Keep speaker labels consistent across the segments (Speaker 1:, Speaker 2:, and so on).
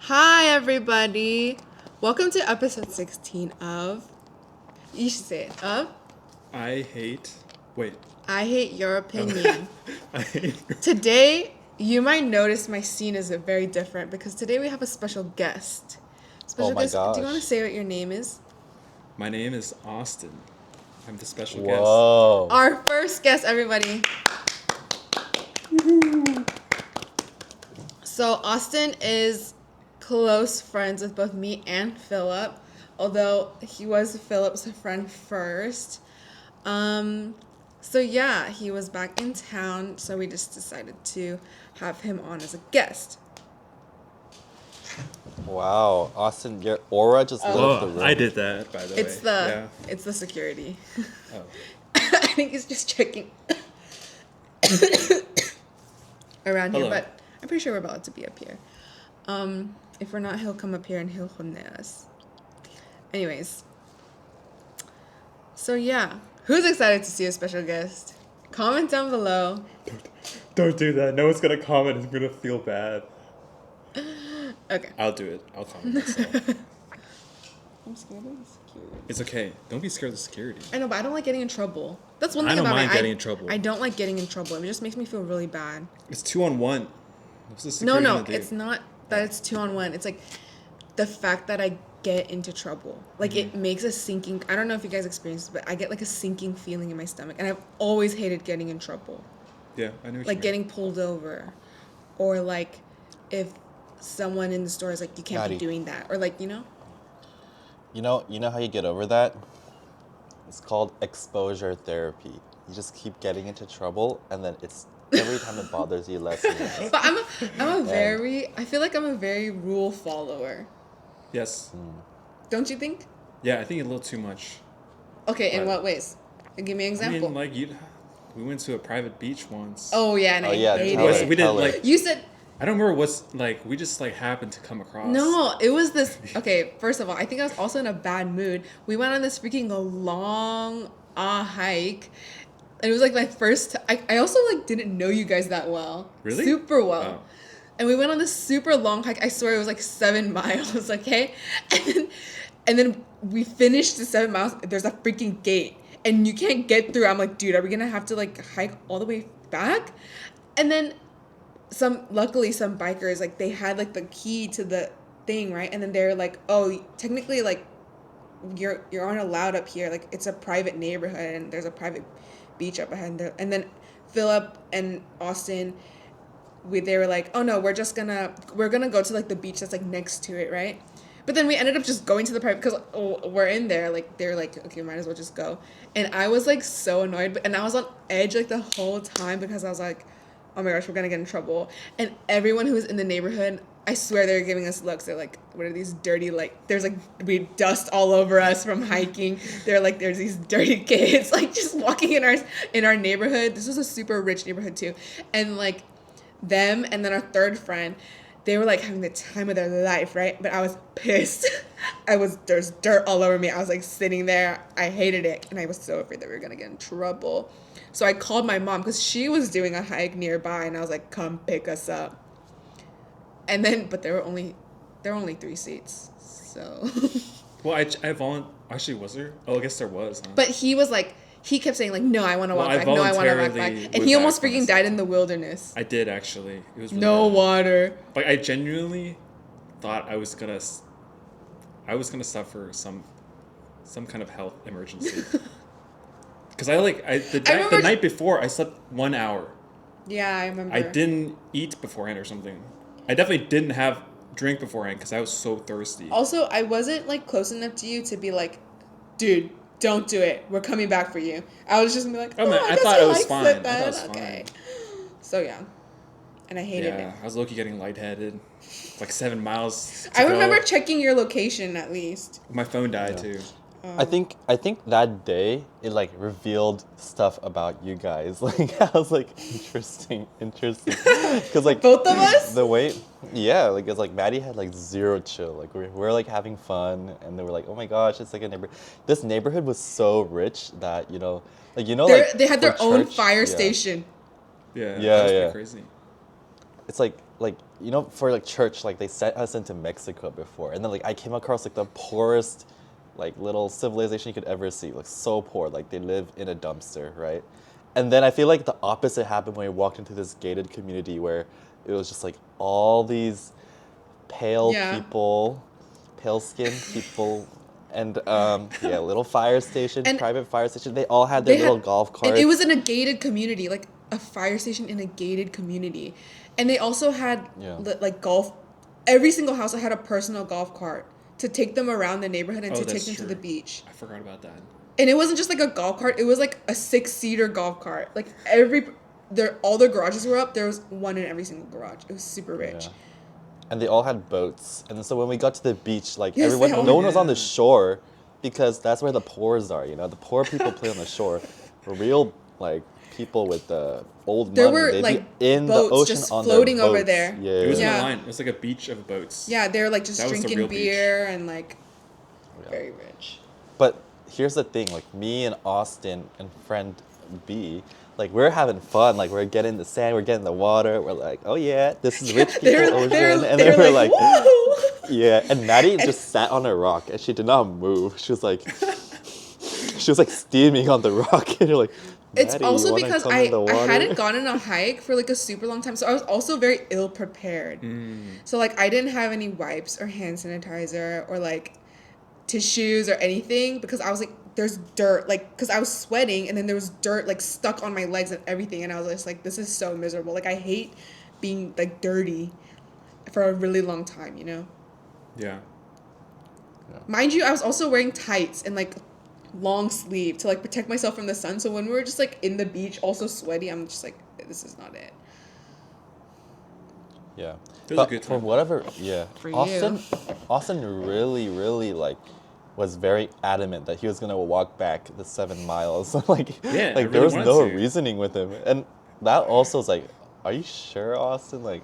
Speaker 1: Hi, everybody. Welcome to episode 16 of. You should say it. Of.
Speaker 2: I hate. Wait.
Speaker 1: I hate your opinion.
Speaker 2: I hate.
Speaker 1: Today, you might notice my scene is very different because today we have a special guest. Special
Speaker 3: my
Speaker 1: guest. Do
Speaker 3: gosh.
Speaker 1: you want to say what your name is?
Speaker 2: My name is Austin. I'm the special
Speaker 3: Whoa.
Speaker 1: Our first guest, everybody. So Austin is close friends with both me and Philip, although he was Philip's friend first. So yeah, he was back in town, so we just decided to have him on as a guest.
Speaker 3: Wow. Austin, your aura just lit up the
Speaker 2: guest.
Speaker 3: room.
Speaker 2: I did that, by the way.
Speaker 1: It's the security.
Speaker 2: Oh.
Speaker 1: I think he's just checking around here,
Speaker 2: Hello.
Speaker 1: but I'm pretty sure we're about to be up here. If we're not, he'll come up here and he'll honne us. Anyways. So yeah, who's excited to see a special guest? Comment down below.
Speaker 2: Don't do that. No one's gonna comment. I'm gonna feel bad.
Speaker 1: Okay.
Speaker 2: I'll do it. I'll comment myself.
Speaker 1: I'm scared of the security.
Speaker 2: It's okay. Don't be scared of the security.
Speaker 1: I know, but I don't like getting in trouble. That's one
Speaker 2: I
Speaker 1: thing
Speaker 2: don't
Speaker 1: about
Speaker 2: mind
Speaker 1: me.
Speaker 2: getting in trouble.
Speaker 1: I don't like getting in trouble. It just makes me feel really bad.
Speaker 2: It's 2-on-1. What's the
Speaker 1: No,
Speaker 2: security
Speaker 1: no,
Speaker 2: gonna do?
Speaker 1: it's not that it's 2-on-1. It's like the fact that I get into trouble. Like it makes a sinking. I don't know if you guys experience it, but I get like a sinking feeling in my stomach, and I've always hated getting in trouble.
Speaker 2: Yeah, I know what
Speaker 1: Like
Speaker 2: you mean.
Speaker 1: getting pulled over, or like if someone in the store is like, you can't be
Speaker 3: Maddie.
Speaker 1: doing that, or like, you know.
Speaker 3: You know how you get over that? It's called exposure therapy. You just keep getting into trouble, and then it's every time it bothers you less and less.
Speaker 1: But I feel like I'm a very rule follower.
Speaker 2: Yes.
Speaker 1: Don't you think?
Speaker 2: Yeah, I think a little too much.
Speaker 1: Okay, in
Speaker 2: Right.
Speaker 1: what ways? Give me an example.
Speaker 2: I mean, like we went to a private beach once.
Speaker 1: Oh yeah, and
Speaker 3: Oh,
Speaker 1: I
Speaker 3: yeah,
Speaker 1: hate
Speaker 3: tell
Speaker 1: it.
Speaker 3: it.
Speaker 2: We didn't like.
Speaker 1: You said
Speaker 2: I don't remember what's like. We just like happened to come across.
Speaker 1: no. It was this. Okay, first of all, I think I was also in a bad mood. We went on this freaking long hike, and it was like my first. I also like didn't know you guys that well.
Speaker 2: Really?
Speaker 1: Super well.
Speaker 2: Oh.
Speaker 1: And we went on this super long hike. I swear it was like 7 miles. Okay, and then we finished the 7 miles. There's a freaking gate, and you can't get through. I'm like, dude, are we gonna have to like hike all the way back? And then luckily some bikers, like they had like the key to the thing, right? And then they're like, oh, technically like you're aren't allowed up here. Like it's a private neighborhood and there's a private beach up ahead. And then Philip and Austin, they were like, oh no, we're gonna go to like the beach that's like next to it, right? But then we ended up just going to the private because we're in there. Like they're like, okay, might as well just go. And I was like so annoyed, and I was on edge like the whole time because I was like, oh my gosh, we're gonna get in trouble. And everyone who was in the neighborhood, I swear they were giving us looks. They're like, what are these dirty, like, there's like, we dust all over us from hiking. They're like, there's these dirty kids, like, just walking in our neighborhood. This was a super rich neighborhood, too. And, like, them and then our third friend, they were, like, having the time of their life, right? But I was pissed. There's dirt all over me. I was, like, sitting there. I hated it. And I was so afraid that we were gonna get in trouble. So I called my mom because she was doing a hike nearby, and I was like, come pick us up. And then, but there were only 3 seats, so.
Speaker 2: Well, actually, was there? Oh, I guess there was. Huh?
Speaker 1: But he was like, he kept saying like, no, I want to walk
Speaker 2: Well, I
Speaker 1: back. No, I want to walk back.
Speaker 2: voluntarily
Speaker 1: And
Speaker 2: went
Speaker 1: he almost
Speaker 2: back
Speaker 1: freaking
Speaker 2: myself.
Speaker 1: died in the wilderness.
Speaker 2: I did actually. It was really
Speaker 1: No
Speaker 2: bad.
Speaker 1: water.
Speaker 2: Like I genuinely thought I was gonna suffer some kind of health emergency. Because the night before I slept 1 hour.
Speaker 1: Yeah, I remember.
Speaker 2: I didn't eat beforehand or something. I definitely didn't have drink beforehand because I was so thirsty.
Speaker 1: Also, I wasn't like close enough to you to be like, dude, don't do it. We're coming back for you. I was just gonna be like,
Speaker 2: Oh, man,
Speaker 1: I
Speaker 2: I
Speaker 1: guess
Speaker 2: thought
Speaker 1: he
Speaker 2: it was
Speaker 1: likes
Speaker 2: fine.
Speaker 1: it
Speaker 2: I
Speaker 1: then.
Speaker 2: thought it was
Speaker 1: Okay.
Speaker 2: fine.
Speaker 1: So yeah, and I hated
Speaker 2: Yeah,
Speaker 1: it.
Speaker 2: I was low-key getting lightheaded. Like 7 miles.
Speaker 1: I
Speaker 2: to
Speaker 1: remember
Speaker 2: go.
Speaker 1: checking your location at least.
Speaker 2: My phone died
Speaker 3: Yeah.
Speaker 2: too.
Speaker 3: I think that day it like revealed stuff about you guys. Like I was like interesting, because like
Speaker 1: Both of us?
Speaker 3: the way, yeah, like it's like Maddie had like zero chill. Like we're like having fun, and they were like, oh my gosh, it's like a neighborhood. This neighborhood was so rich that like
Speaker 1: They had their
Speaker 3: for
Speaker 1: own
Speaker 3: church,
Speaker 1: fire
Speaker 3: yeah.
Speaker 1: station.
Speaker 2: Yeah,
Speaker 3: Yeah,
Speaker 2: that was
Speaker 3: yeah.
Speaker 2: pretty crazy.
Speaker 3: It's like like, you know, for like church, like they sent us into Mexico before, and then like I came across like the poorest, like little civilization you could ever see, like so poor, like they live in a dumpster, right? And then I feel like the opposite happened when we walked into this gated community where it was just like all these pale
Speaker 1: Yeah.
Speaker 3: people, pale skinned people, and yeah, little fire station,
Speaker 1: And
Speaker 3: private fire station. They all had their little golf carts.
Speaker 1: And it was in a gated community, like a fire station in a gated community. And they also had
Speaker 3: Yeah.
Speaker 1: like golf. Every single house had a personal golf cart to take them around the neighborhood and
Speaker 2: Oh,
Speaker 1: to take
Speaker 2: that's
Speaker 1: them to
Speaker 2: true.
Speaker 1: the beach.
Speaker 2: I forgot about that.
Speaker 1: And it wasn't just like a golf cart; it was like a 6-seater golf cart. Like all their garages were up. There was one in every single garage. It was super rich.
Speaker 3: Yeah. And they all had boats. And so when we got to the beach, like
Speaker 1: Yes,
Speaker 3: everyone,
Speaker 1: they all
Speaker 3: no one was on the
Speaker 2: did.
Speaker 3: shore because that's where the poors are, you know? The poor people play on the shore. The real, like, people with the old
Speaker 1: There
Speaker 3: money,
Speaker 1: were,
Speaker 3: they'd
Speaker 1: like,
Speaker 3: be in the
Speaker 1: boats
Speaker 3: ocean
Speaker 1: just
Speaker 3: on
Speaker 1: floating
Speaker 3: their
Speaker 1: over
Speaker 3: boats.
Speaker 1: there.
Speaker 3: Yeah.
Speaker 2: It was
Speaker 1: Yeah.
Speaker 2: in the line. It was like a beach of boats.
Speaker 1: Yeah, they were like just
Speaker 2: That was the
Speaker 1: drinking
Speaker 2: real beach.
Speaker 1: beer and like
Speaker 3: Yeah.
Speaker 1: very rich.
Speaker 3: But here's the thing, like me and Austin and friend B, like we're having fun, like we're getting in the sand, we're getting in the water, we're like, oh yeah, this is rich people ocean, and then we're like,
Speaker 1: whoa!
Speaker 3: yeah, and Maddie just sat on a rock and she did not move. She was like steaming on the rock, and you're like,
Speaker 1: It's
Speaker 3: "Maddie, you
Speaker 1: also
Speaker 3: wanna
Speaker 1: because
Speaker 3: come in the
Speaker 1: I
Speaker 3: water?"
Speaker 1: hadn't gone on a hike for like a super long time, so I was also very ill prepared. So like I didn't have any wipes or hand sanitizer or like tissues or anything because I was like, there's dirt, like, because I was sweating and then there was dirt like stuck on my legs and everything, and I was just like, this is so miserable. Like I hate being like dirty for a really long time, you know.
Speaker 2: Yeah.
Speaker 1: Mind you, I was also wearing tights and like long sleeve to like protect myself from the sun. So when we were just like in the beach, also sweaty, I'm just like, this is not it.
Speaker 3: Yeah.
Speaker 2: It was a
Speaker 3: But
Speaker 2: good
Speaker 3: for
Speaker 2: time.
Speaker 3: whatever, yeah.
Speaker 1: For you.
Speaker 3: Austin really, really like was very adamant that he was gonna walk back the 7 miles. Like,
Speaker 2: Yeah, I
Speaker 3: like
Speaker 2: really
Speaker 3: there was
Speaker 2: wanted
Speaker 3: no
Speaker 2: to.
Speaker 3: reasoning with him, and that also is like, are you sure, Austin? Like,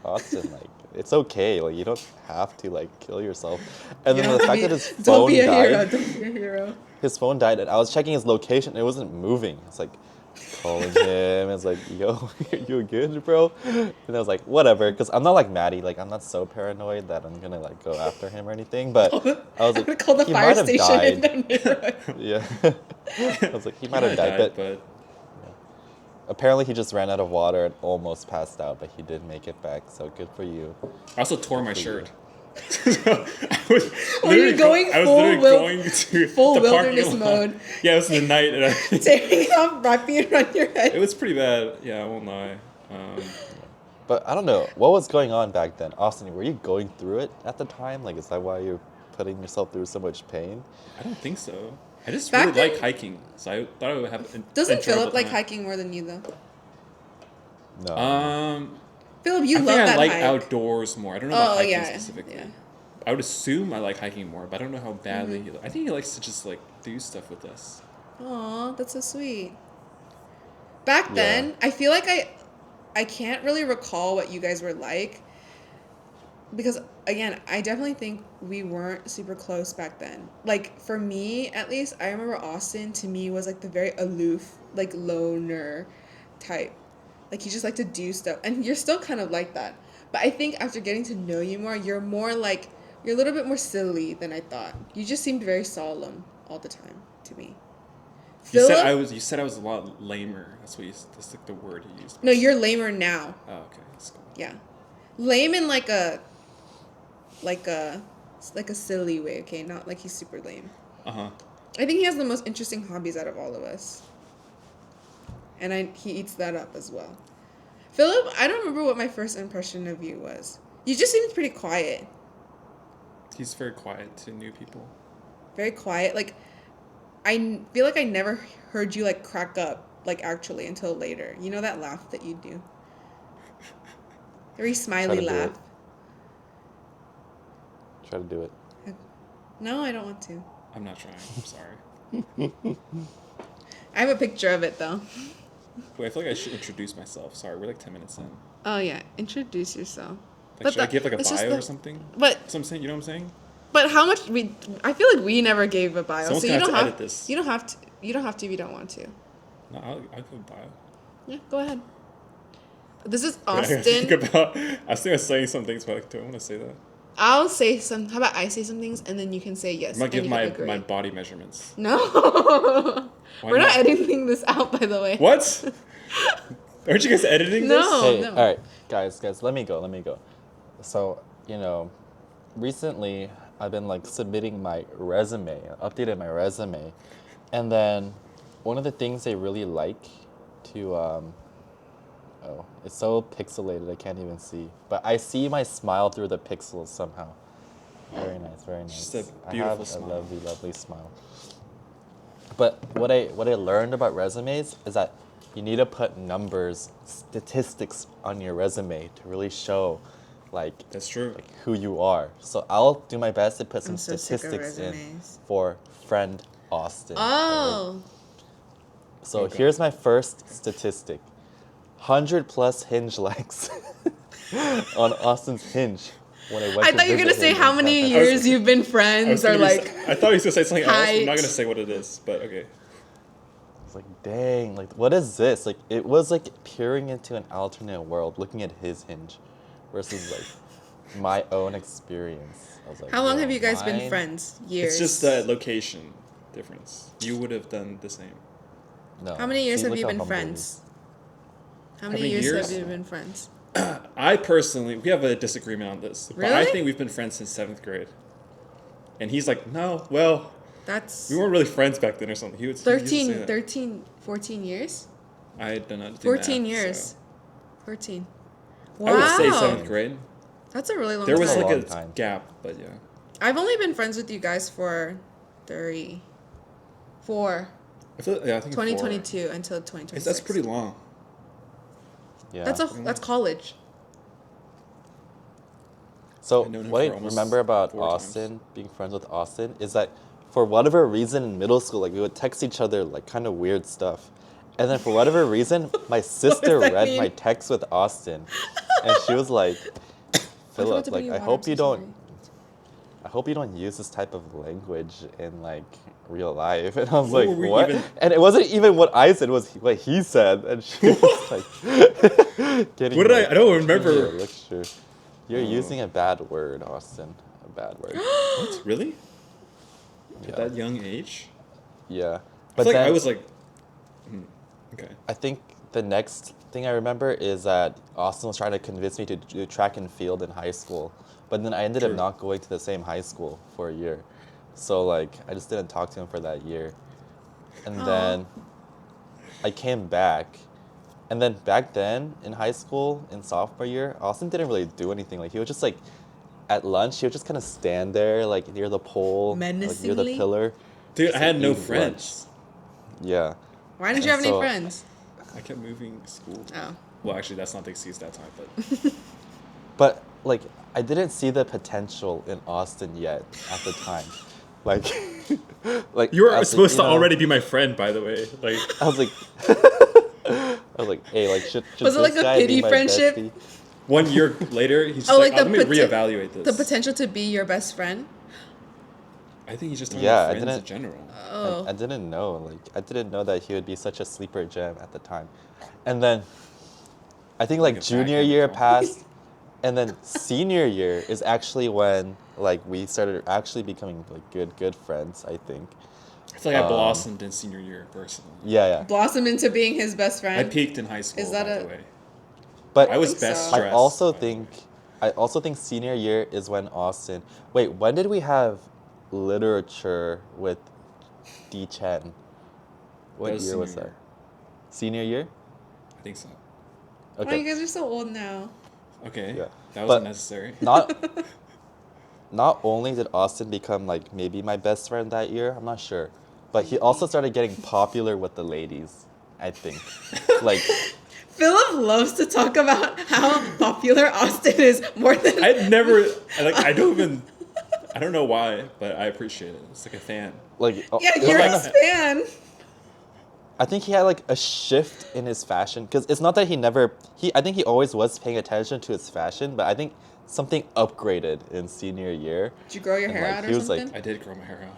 Speaker 3: Austin, like it's okay. Like you don't have to like kill yourself. And then
Speaker 1: You
Speaker 3: the
Speaker 1: don't
Speaker 3: fact
Speaker 1: be-
Speaker 3: that his
Speaker 1: don't
Speaker 3: phone
Speaker 1: be a hero.
Speaker 3: died.
Speaker 1: Don't be a hero.
Speaker 3: His phone died, and I was checking his location. It wasn't moving. It's like calling him. It's like, yo, you good, bro? And I was like, whatever, because I'm not like Maddie. Like I'm not so paranoid that I'm gonna like go after him or anything. But I was
Speaker 1: I'm
Speaker 3: like,
Speaker 1: gonna call the
Speaker 3: he
Speaker 1: fire
Speaker 3: might have
Speaker 1: station in
Speaker 3: died.
Speaker 1: their neighborhood.
Speaker 3: Yeah. I was like, he might have died, but apparently he just ran out of water and almost passed out, but he did make it back. So good for you.
Speaker 2: I also tore my
Speaker 3: for you.
Speaker 2: shirt. I was
Speaker 1: Were you
Speaker 2: literally
Speaker 1: going
Speaker 2: I was
Speaker 1: full
Speaker 2: literally
Speaker 1: wil-
Speaker 2: going to
Speaker 1: full
Speaker 2: the parking
Speaker 1: wilderness
Speaker 2: lot.
Speaker 1: mode?
Speaker 2: Yeah, it was in the night, and
Speaker 1: Tearing it off, wrapping it around your head.
Speaker 2: it was pretty bad. Yeah, I won't lie.
Speaker 3: But I don't know what was going on back then. Austin, were you going through it at the time? Like, is that why you're putting yourself through so much pain?
Speaker 2: I don't think so. I just
Speaker 1: Back
Speaker 2: really like
Speaker 1: then-
Speaker 2: hiking, so I thought I would have.
Speaker 1: Doesn't
Speaker 2: enjoyable
Speaker 1: Philip like
Speaker 2: time.
Speaker 1: hiking more than you though?
Speaker 3: No.
Speaker 1: Philip, you
Speaker 2: I
Speaker 1: love
Speaker 2: think
Speaker 1: that
Speaker 2: I like
Speaker 1: hike.
Speaker 2: outdoors more. I don't know about
Speaker 1: Oh
Speaker 2: hiking
Speaker 1: yeah,
Speaker 2: specifically.
Speaker 1: yeah.
Speaker 2: I would assume I like hiking more, but I don't know how badly
Speaker 1: Mm-hmm.
Speaker 2: I think he likes to just like do stuff with us.
Speaker 1: Aw, that's so sweet. Back
Speaker 3: Yeah.
Speaker 1: then, I feel like I can't really recall what you guys were like. Because again, I definitely think we weren't super close back then. Like for me, at least, I remember Austin to me was like the very aloof, like loner type. Like he just liked to do stuff, and you're still kind of like that. But I think after getting to know you more, you're more like you're a little bit more silly than I thought. You just seemed very solemn all the time to me.
Speaker 2: You said
Speaker 1: Philip?
Speaker 2: I was. You said I was a lot lamer. That's what you. That's like the word you used.
Speaker 1: No, you're lamer now.
Speaker 2: Oh, okay. That's cool.
Speaker 1: Yeah, lame in like a silly way. Okay, not like he's super lame.
Speaker 2: Uh-huh.
Speaker 1: I think he has the most interesting hobbies out of all of us, and he eats that up as well. Philip, I don't remember what my first impression of you was. You just seemed pretty quiet.
Speaker 2: He's very quiet to new people.
Speaker 1: Very quiet. Like, I feel like I never heard you like crack up like actually until later. You know that laugh that you do. Very smiley
Speaker 3: do
Speaker 1: laugh.
Speaker 3: it. Try to do it.
Speaker 1: No, I don't want to.
Speaker 2: I'm not trying. I'm sorry.
Speaker 1: I have a picture of it though.
Speaker 2: Wait, I feel like I should introduce myself. Sorry, we're like 10 minutes in.
Speaker 1: Oh yeah, introduce yourself.
Speaker 2: Like, should I give like a
Speaker 1: it's just
Speaker 2: bio or
Speaker 1: the-
Speaker 2: something?
Speaker 1: But
Speaker 2: That's what I'm saying. You know what I'm saying?
Speaker 1: but how much I feel like we never gave a bio,
Speaker 2: Someone's
Speaker 1: so
Speaker 2: gonna
Speaker 1: you
Speaker 2: have
Speaker 1: don't
Speaker 2: to
Speaker 1: have
Speaker 2: edit this.
Speaker 1: you don't have to if you don't want to.
Speaker 2: No, I'll give a bio.
Speaker 1: Yeah, go ahead. This is
Speaker 2: I gotta
Speaker 1: Austin.
Speaker 2: think about. I was saying some things, but like, do I want to say that?
Speaker 1: I'll say some. How about I say some things and then you can say yes.
Speaker 2: I'm gonna
Speaker 1: and
Speaker 2: give
Speaker 1: you
Speaker 2: my
Speaker 1: can agree.
Speaker 2: my body measurements.
Speaker 1: No.
Speaker 2: Why
Speaker 1: We're not
Speaker 2: not?
Speaker 1: editing this out, by the way.
Speaker 2: What? Aren't you guys editing
Speaker 1: No.
Speaker 2: this?
Speaker 3: Hey,
Speaker 1: no.
Speaker 3: all right, guys, let me go. So, recently I've been like submitting my resume, updated my resume, and then one of the things they really like to, oh, it's so pixelated I can't even see, but I see my smile through the pixels somehow. Very nice, very nice.
Speaker 2: Just a
Speaker 3: I
Speaker 2: beautiful
Speaker 3: have a
Speaker 2: smile.
Speaker 3: lovely, lovely smile. But what I learned about resumes is that you need to put numbers, statistics on your resume to really show like
Speaker 2: That's true.
Speaker 3: who you are. So I'll do my best to put some
Speaker 1: I'm so sick of
Speaker 3: statistics in
Speaker 1: resumes.
Speaker 3: for friend Austin.
Speaker 1: Oh.
Speaker 3: So
Speaker 2: Oh, God.
Speaker 3: here's my first statistic. 100 plus hinge likes on Austin's hinge when I went
Speaker 1: I
Speaker 3: to
Speaker 1: thought you were
Speaker 3: visit
Speaker 1: gonna say
Speaker 3: him
Speaker 1: how
Speaker 3: in
Speaker 1: many
Speaker 3: San
Speaker 1: years
Speaker 3: Francisco.
Speaker 1: you've been
Speaker 2: I was
Speaker 1: friends or
Speaker 2: gonna be-
Speaker 1: like
Speaker 2: I thought he was gonna say something else. I'm not
Speaker 1: height.
Speaker 2: gonna say what it is, but okay.
Speaker 3: It's like, dang, like, what is this? Like, it was like peering into an alternate world, looking at his hinge versus like my own experience. I was like,
Speaker 1: How long
Speaker 3: yo,
Speaker 1: have you guys been
Speaker 3: mine-
Speaker 1: friends? Years.
Speaker 2: It's just the location difference. You would have done the same.
Speaker 3: No.
Speaker 1: How many years
Speaker 3: See,
Speaker 1: have
Speaker 3: look
Speaker 1: you
Speaker 3: how
Speaker 1: been
Speaker 3: humble he
Speaker 1: friends?
Speaker 3: is.
Speaker 1: How many
Speaker 2: many
Speaker 1: years
Speaker 2: years?
Speaker 1: have you been friends?
Speaker 2: I personally, we have a disagreement on this, but I
Speaker 1: Really?
Speaker 2: think we've been friends since 7th grade. And he's like, no, well,
Speaker 1: That's
Speaker 2: we weren't really friends back then or something. He used to say
Speaker 1: 13,
Speaker 2: that.
Speaker 1: 13, 14 years?
Speaker 2: I do not do
Speaker 1: 14
Speaker 2: math,
Speaker 1: years.
Speaker 2: so.
Speaker 1: 14.
Speaker 2: I
Speaker 1: Wow.
Speaker 2: would say 7th grade.
Speaker 1: That's a really long
Speaker 2: There
Speaker 1: time.
Speaker 2: was
Speaker 3: That's a
Speaker 2: like
Speaker 3: long
Speaker 2: a
Speaker 3: time.
Speaker 2: gap, but yeah.
Speaker 1: I've only been friends with you guys for 4,
Speaker 2: I think
Speaker 1: 2022 until 2026.
Speaker 2: That's pretty long.
Speaker 3: Yeah.
Speaker 1: That's college.
Speaker 3: So
Speaker 2: I've known him
Speaker 3: what I
Speaker 2: for almost
Speaker 3: remember about
Speaker 2: 4 times.
Speaker 3: Austin, being friends with Austin, is that for whatever reason in middle school, like we would text each other like kind of weird stuff. And then for whatever reason, my sister
Speaker 1: that
Speaker 3: read
Speaker 1: mean?
Speaker 3: my text with Austin. And she was like,
Speaker 1: I forgot
Speaker 3: Philip,
Speaker 1: to bring
Speaker 3: like
Speaker 1: you
Speaker 3: I
Speaker 1: water,
Speaker 3: hope
Speaker 1: I'm so
Speaker 3: you don't
Speaker 1: sorry.
Speaker 3: I hope you don't use this type of language in like real life. And I was
Speaker 2: What
Speaker 3: like,
Speaker 2: were we
Speaker 3: what?
Speaker 2: even-
Speaker 3: And it wasn't even what I said, it was what he said. And she was like getting
Speaker 2: What did
Speaker 3: like,
Speaker 2: I don't remember.
Speaker 3: give me a lecture. You're
Speaker 2: Oh.
Speaker 3: using a bad word, Austin. A bad word.
Speaker 2: What? Really?
Speaker 3: Yeah.
Speaker 2: At that young age?
Speaker 3: Yeah.
Speaker 2: I
Speaker 3: But
Speaker 2: feel like
Speaker 3: then
Speaker 2: I was like, okay.
Speaker 3: I think the next thing I remember is that Austin was trying to convince me to do track and field in high school. But then I ended
Speaker 2: True.
Speaker 3: up not going to the same high school for a year. So like I just didn't talk to him for that year. And
Speaker 1: Aw.
Speaker 3: then I came back. And then back then in high school, in sophomore year, Austin didn't really do anything. Like he was just like at lunch, he would just kind of stand there like near the pole, like near the
Speaker 1: Menacingly?
Speaker 3: pillar.
Speaker 2: Dude,
Speaker 3: Just,
Speaker 2: I had
Speaker 3: like,
Speaker 2: no
Speaker 3: eating
Speaker 2: friends.
Speaker 3: Yeah.
Speaker 1: Why didn't you have
Speaker 3: And
Speaker 1: any
Speaker 3: so-
Speaker 1: friends?
Speaker 2: I kept moving school.
Speaker 1: Oh.
Speaker 2: Well, actually, that's not the excuse that time, but
Speaker 3: But like I didn't see the potential in Austin yet at the time. Like like
Speaker 2: you were
Speaker 3: as a-
Speaker 2: supposed to
Speaker 3: know,
Speaker 2: already be my friend, by the way. Like,
Speaker 3: I was like hey, like should
Speaker 1: Was it
Speaker 3: this
Speaker 1: like a
Speaker 3: guy be
Speaker 1: pity
Speaker 3: my
Speaker 1: friendship?
Speaker 3: bestie?
Speaker 2: 1 year later, he's just
Speaker 1: Oh,
Speaker 2: like,
Speaker 1: like
Speaker 2: oh,
Speaker 1: the
Speaker 2: let me
Speaker 1: poten-
Speaker 2: reevaluate this.
Speaker 1: The potential to be your best friend?
Speaker 2: I think he's just talking
Speaker 3: Yeah, I
Speaker 2: about friends in
Speaker 3: didn't-
Speaker 2: general.
Speaker 1: Oh.
Speaker 3: I didn't know. Like I didn't know that he would be such a sleeper gem at the time. And then I think like
Speaker 2: Like a
Speaker 3: junior
Speaker 2: backhand
Speaker 3: year
Speaker 2: compliment.
Speaker 3: passed and then senior year is actually when like we started actually becoming like good friends, I think.
Speaker 2: I feel like I blossomed in senior year, personally.
Speaker 3: Yeah.
Speaker 1: Blossom into being his best
Speaker 2: I
Speaker 1: friend?
Speaker 2: peaked in high school,
Speaker 1: Is that
Speaker 2: by
Speaker 1: a-
Speaker 2: the way.
Speaker 3: But
Speaker 2: I was
Speaker 1: think
Speaker 2: best
Speaker 1: so.
Speaker 2: dressed.
Speaker 3: I also
Speaker 2: by the way.
Speaker 3: think senior year is when Austin. Wait, when did we have literature with D Chen? What
Speaker 2: That was
Speaker 3: year was
Speaker 2: senior
Speaker 3: that?
Speaker 2: year.
Speaker 3: Senior year?
Speaker 2: I think so.
Speaker 1: Oh, you
Speaker 3: Okay.
Speaker 1: guys are so old now.
Speaker 2: Okay.
Speaker 3: Yeah.
Speaker 2: That was
Speaker 3: But-
Speaker 2: unnecessary.
Speaker 3: Not only did Austin become like maybe my best friend that year, I'm not sure, but he also started getting popular with the ladies. I think, like
Speaker 1: Philip loves to talk about how popular Austin is more than.
Speaker 2: I never, I don't know why, but I appreciate it. It's like a fan.
Speaker 3: like
Speaker 1: Yeah,
Speaker 3: it's
Speaker 1: you're
Speaker 3: kind
Speaker 1: his
Speaker 3: of-
Speaker 1: fan.
Speaker 3: I think he had like a shift in his fashion because it's not that I think he always was paying attention to his fashion, but I think something upgraded in senior year.
Speaker 1: Did you grow your
Speaker 3: And,
Speaker 1: hair
Speaker 3: like,
Speaker 1: out
Speaker 3: he
Speaker 1: or
Speaker 3: was, like-
Speaker 1: something?
Speaker 2: I did grow my hair out.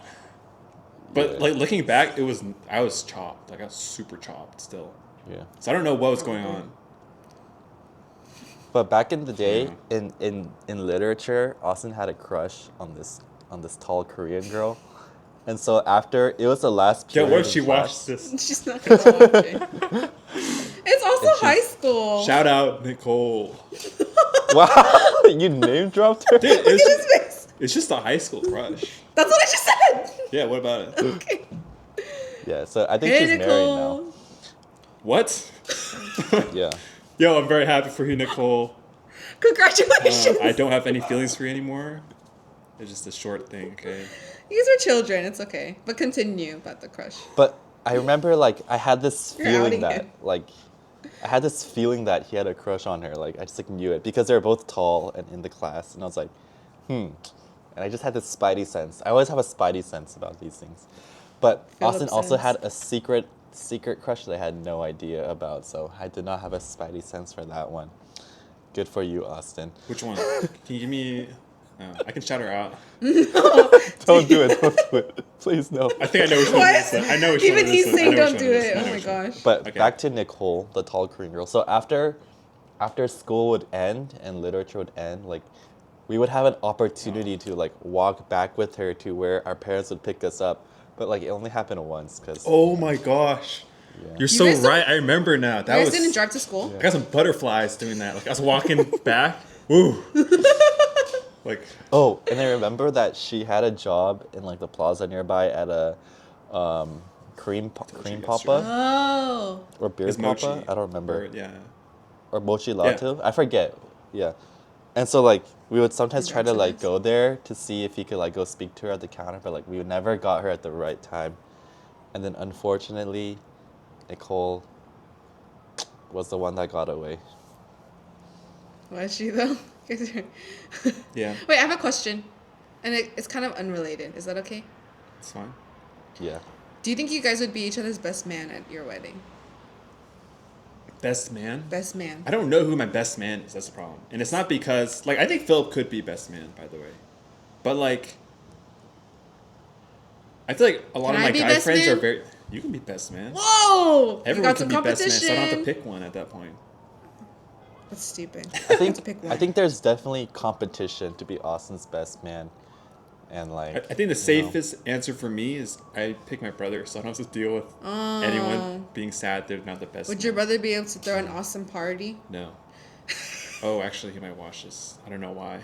Speaker 2: But
Speaker 3: Yeah.
Speaker 2: like looking back, I was chopped. Like I was super chopped still.
Speaker 3: Yeah.
Speaker 2: So I don't know what was going on.
Speaker 3: But back in the day,
Speaker 2: Yeah.
Speaker 3: in literature, Austin had a crush on this tall Korean girl, and so after it was the last
Speaker 2: Yeah,
Speaker 3: period
Speaker 2: what if
Speaker 3: in
Speaker 2: she watched
Speaker 3: class.
Speaker 2: this?
Speaker 1: She's not gonna watch it. It's also
Speaker 3: And
Speaker 1: high
Speaker 3: she's-
Speaker 1: school.
Speaker 2: Shout out Nicole.
Speaker 3: Wow, you name dropped her.
Speaker 2: Dude,
Speaker 1: Look at his face.
Speaker 2: it's just a high school crush.
Speaker 1: That's what I just said.
Speaker 2: Yeah, what about it?
Speaker 1: Okay.
Speaker 3: Yeah, so I think
Speaker 1: Hey,
Speaker 3: she's married now.
Speaker 1: Nicole.
Speaker 2: What?
Speaker 3: Yeah.
Speaker 2: Yo, I'm very happy for you, Nicole.
Speaker 1: Congratulations.
Speaker 2: I don't have any feelings for you anymore. It's just a short thing, okay?
Speaker 1: These are children. It's okay. But continue about the crush.
Speaker 3: But I remember like I had this
Speaker 1: You're
Speaker 3: feeling
Speaker 1: outing
Speaker 3: that
Speaker 1: him.
Speaker 3: like I had this feeling that he had a crush on her. Like I just like knew it because they were both tall and in the class, and I was like, And I just had this spidey sense. I always have a spidey sense about these things. But
Speaker 1: Philip
Speaker 3: Austin also
Speaker 1: sense.
Speaker 3: had a secret crush that I had no idea about, so I did not have a spidey sense for that one. Good for you, Austin.
Speaker 2: Which one? Can you give me... I can shout her out.
Speaker 3: Don't do it. Don't do it. Please no.
Speaker 2: I think I know which one
Speaker 1: What?
Speaker 2: it is. I know which
Speaker 1: Even
Speaker 2: one it
Speaker 1: he's
Speaker 2: is. I
Speaker 1: saying
Speaker 2: know
Speaker 1: don't
Speaker 2: which
Speaker 1: do
Speaker 2: one it is.
Speaker 1: it.
Speaker 2: I
Speaker 1: Oh
Speaker 2: know
Speaker 1: my
Speaker 2: which one.
Speaker 1: gosh.
Speaker 3: But
Speaker 2: Okay.
Speaker 3: back to Nicole, the tall Korean girl. So after school would end and literature would end, like we would have an opportunity to like walk back with her to where our parents would pick us up. But like it only happened once because
Speaker 2: Oh my gosh.
Speaker 3: Yeah.
Speaker 2: You're so
Speaker 1: guys don't-
Speaker 2: right. I remember now. That
Speaker 1: You guys
Speaker 2: was...
Speaker 1: didn't drive to school?
Speaker 2: I got some butterflies doing that. Like I was walking back. Woo. Like...
Speaker 3: Oh, and I remember that she had a job in like the plaza nearby at a cream
Speaker 2: you guys
Speaker 3: papa
Speaker 1: Oh.
Speaker 3: or beer
Speaker 2: It's
Speaker 3: papa.
Speaker 2: mochi.
Speaker 3: I don't remember.
Speaker 2: Or, yeah.
Speaker 3: Or mochi latte. I forget. Yeah. And so like we would sometimes try to like go there to see if he could like go speak to her at the counter, but like we never got her at the right time. And then unfortunately, Nicole was the one that got away.
Speaker 1: Was she though?
Speaker 2: Yeah.
Speaker 1: Wait, I have a question. And it's kind of unrelated. Is that okay?
Speaker 2: It's fine.
Speaker 3: Yeah.
Speaker 1: Do you think you guys would be each other's best man at your wedding?
Speaker 2: Best man?
Speaker 1: Best man.
Speaker 2: I don't know who my best man is. That's the problem. And it's not because... Like, I think Philip could be best man, by the way. But, like... I feel like a lot
Speaker 1: Can
Speaker 2: of
Speaker 1: I
Speaker 2: my
Speaker 1: be
Speaker 2: guy
Speaker 1: best
Speaker 2: friends are
Speaker 1: man?
Speaker 2: very... You can be best man.
Speaker 1: Whoa!
Speaker 2: Everyone
Speaker 1: you got
Speaker 2: can
Speaker 1: some
Speaker 2: be best man,
Speaker 1: competition.
Speaker 2: so I don't have to pick one at that point.
Speaker 1: That's stupid.
Speaker 3: I think
Speaker 1: Pick one.
Speaker 3: I think there's definitely competition to be Austin's best man. And like
Speaker 2: I think the
Speaker 3: you know.
Speaker 2: safest answer for me is I pick my brother, so I don't have to deal with anyone being sad they're not the best
Speaker 1: Would
Speaker 2: man.
Speaker 1: your brother be able to throw an awesome party?
Speaker 2: No. Oh, actually, he might watch this. I don't know why.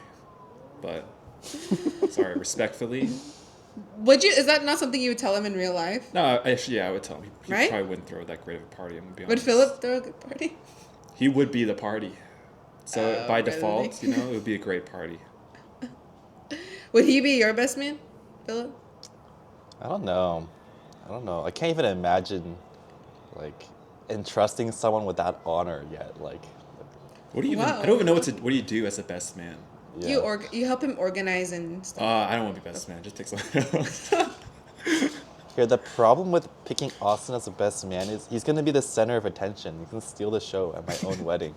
Speaker 2: But, sorry, respectfully.
Speaker 1: Would you? Is that not something you would tell him in real life?
Speaker 2: No, actually, yeah, I would tell him. He
Speaker 1: Right?
Speaker 2: probably wouldn't throw that great of a party, I'm going to be
Speaker 1: Would
Speaker 2: honest.
Speaker 1: Philip throw a good party?
Speaker 2: He would be the party. So, by
Speaker 1: really?
Speaker 2: default, you know, it would be a great party.
Speaker 1: Would he be your best man, Philip?
Speaker 3: I don't know. I can't even imagine like entrusting someone with that honor yet. Like
Speaker 2: What do you even...
Speaker 1: Wow.
Speaker 2: I don't even know what do you do as a best man?
Speaker 3: yeah.
Speaker 1: You help him organize and stuff.
Speaker 2: I don't want to be best man. Just take someone else.
Speaker 3: Here, the problem with picking Austin as the best man is he's gonna be the center of attention. He's gonna steal the show at my own wedding.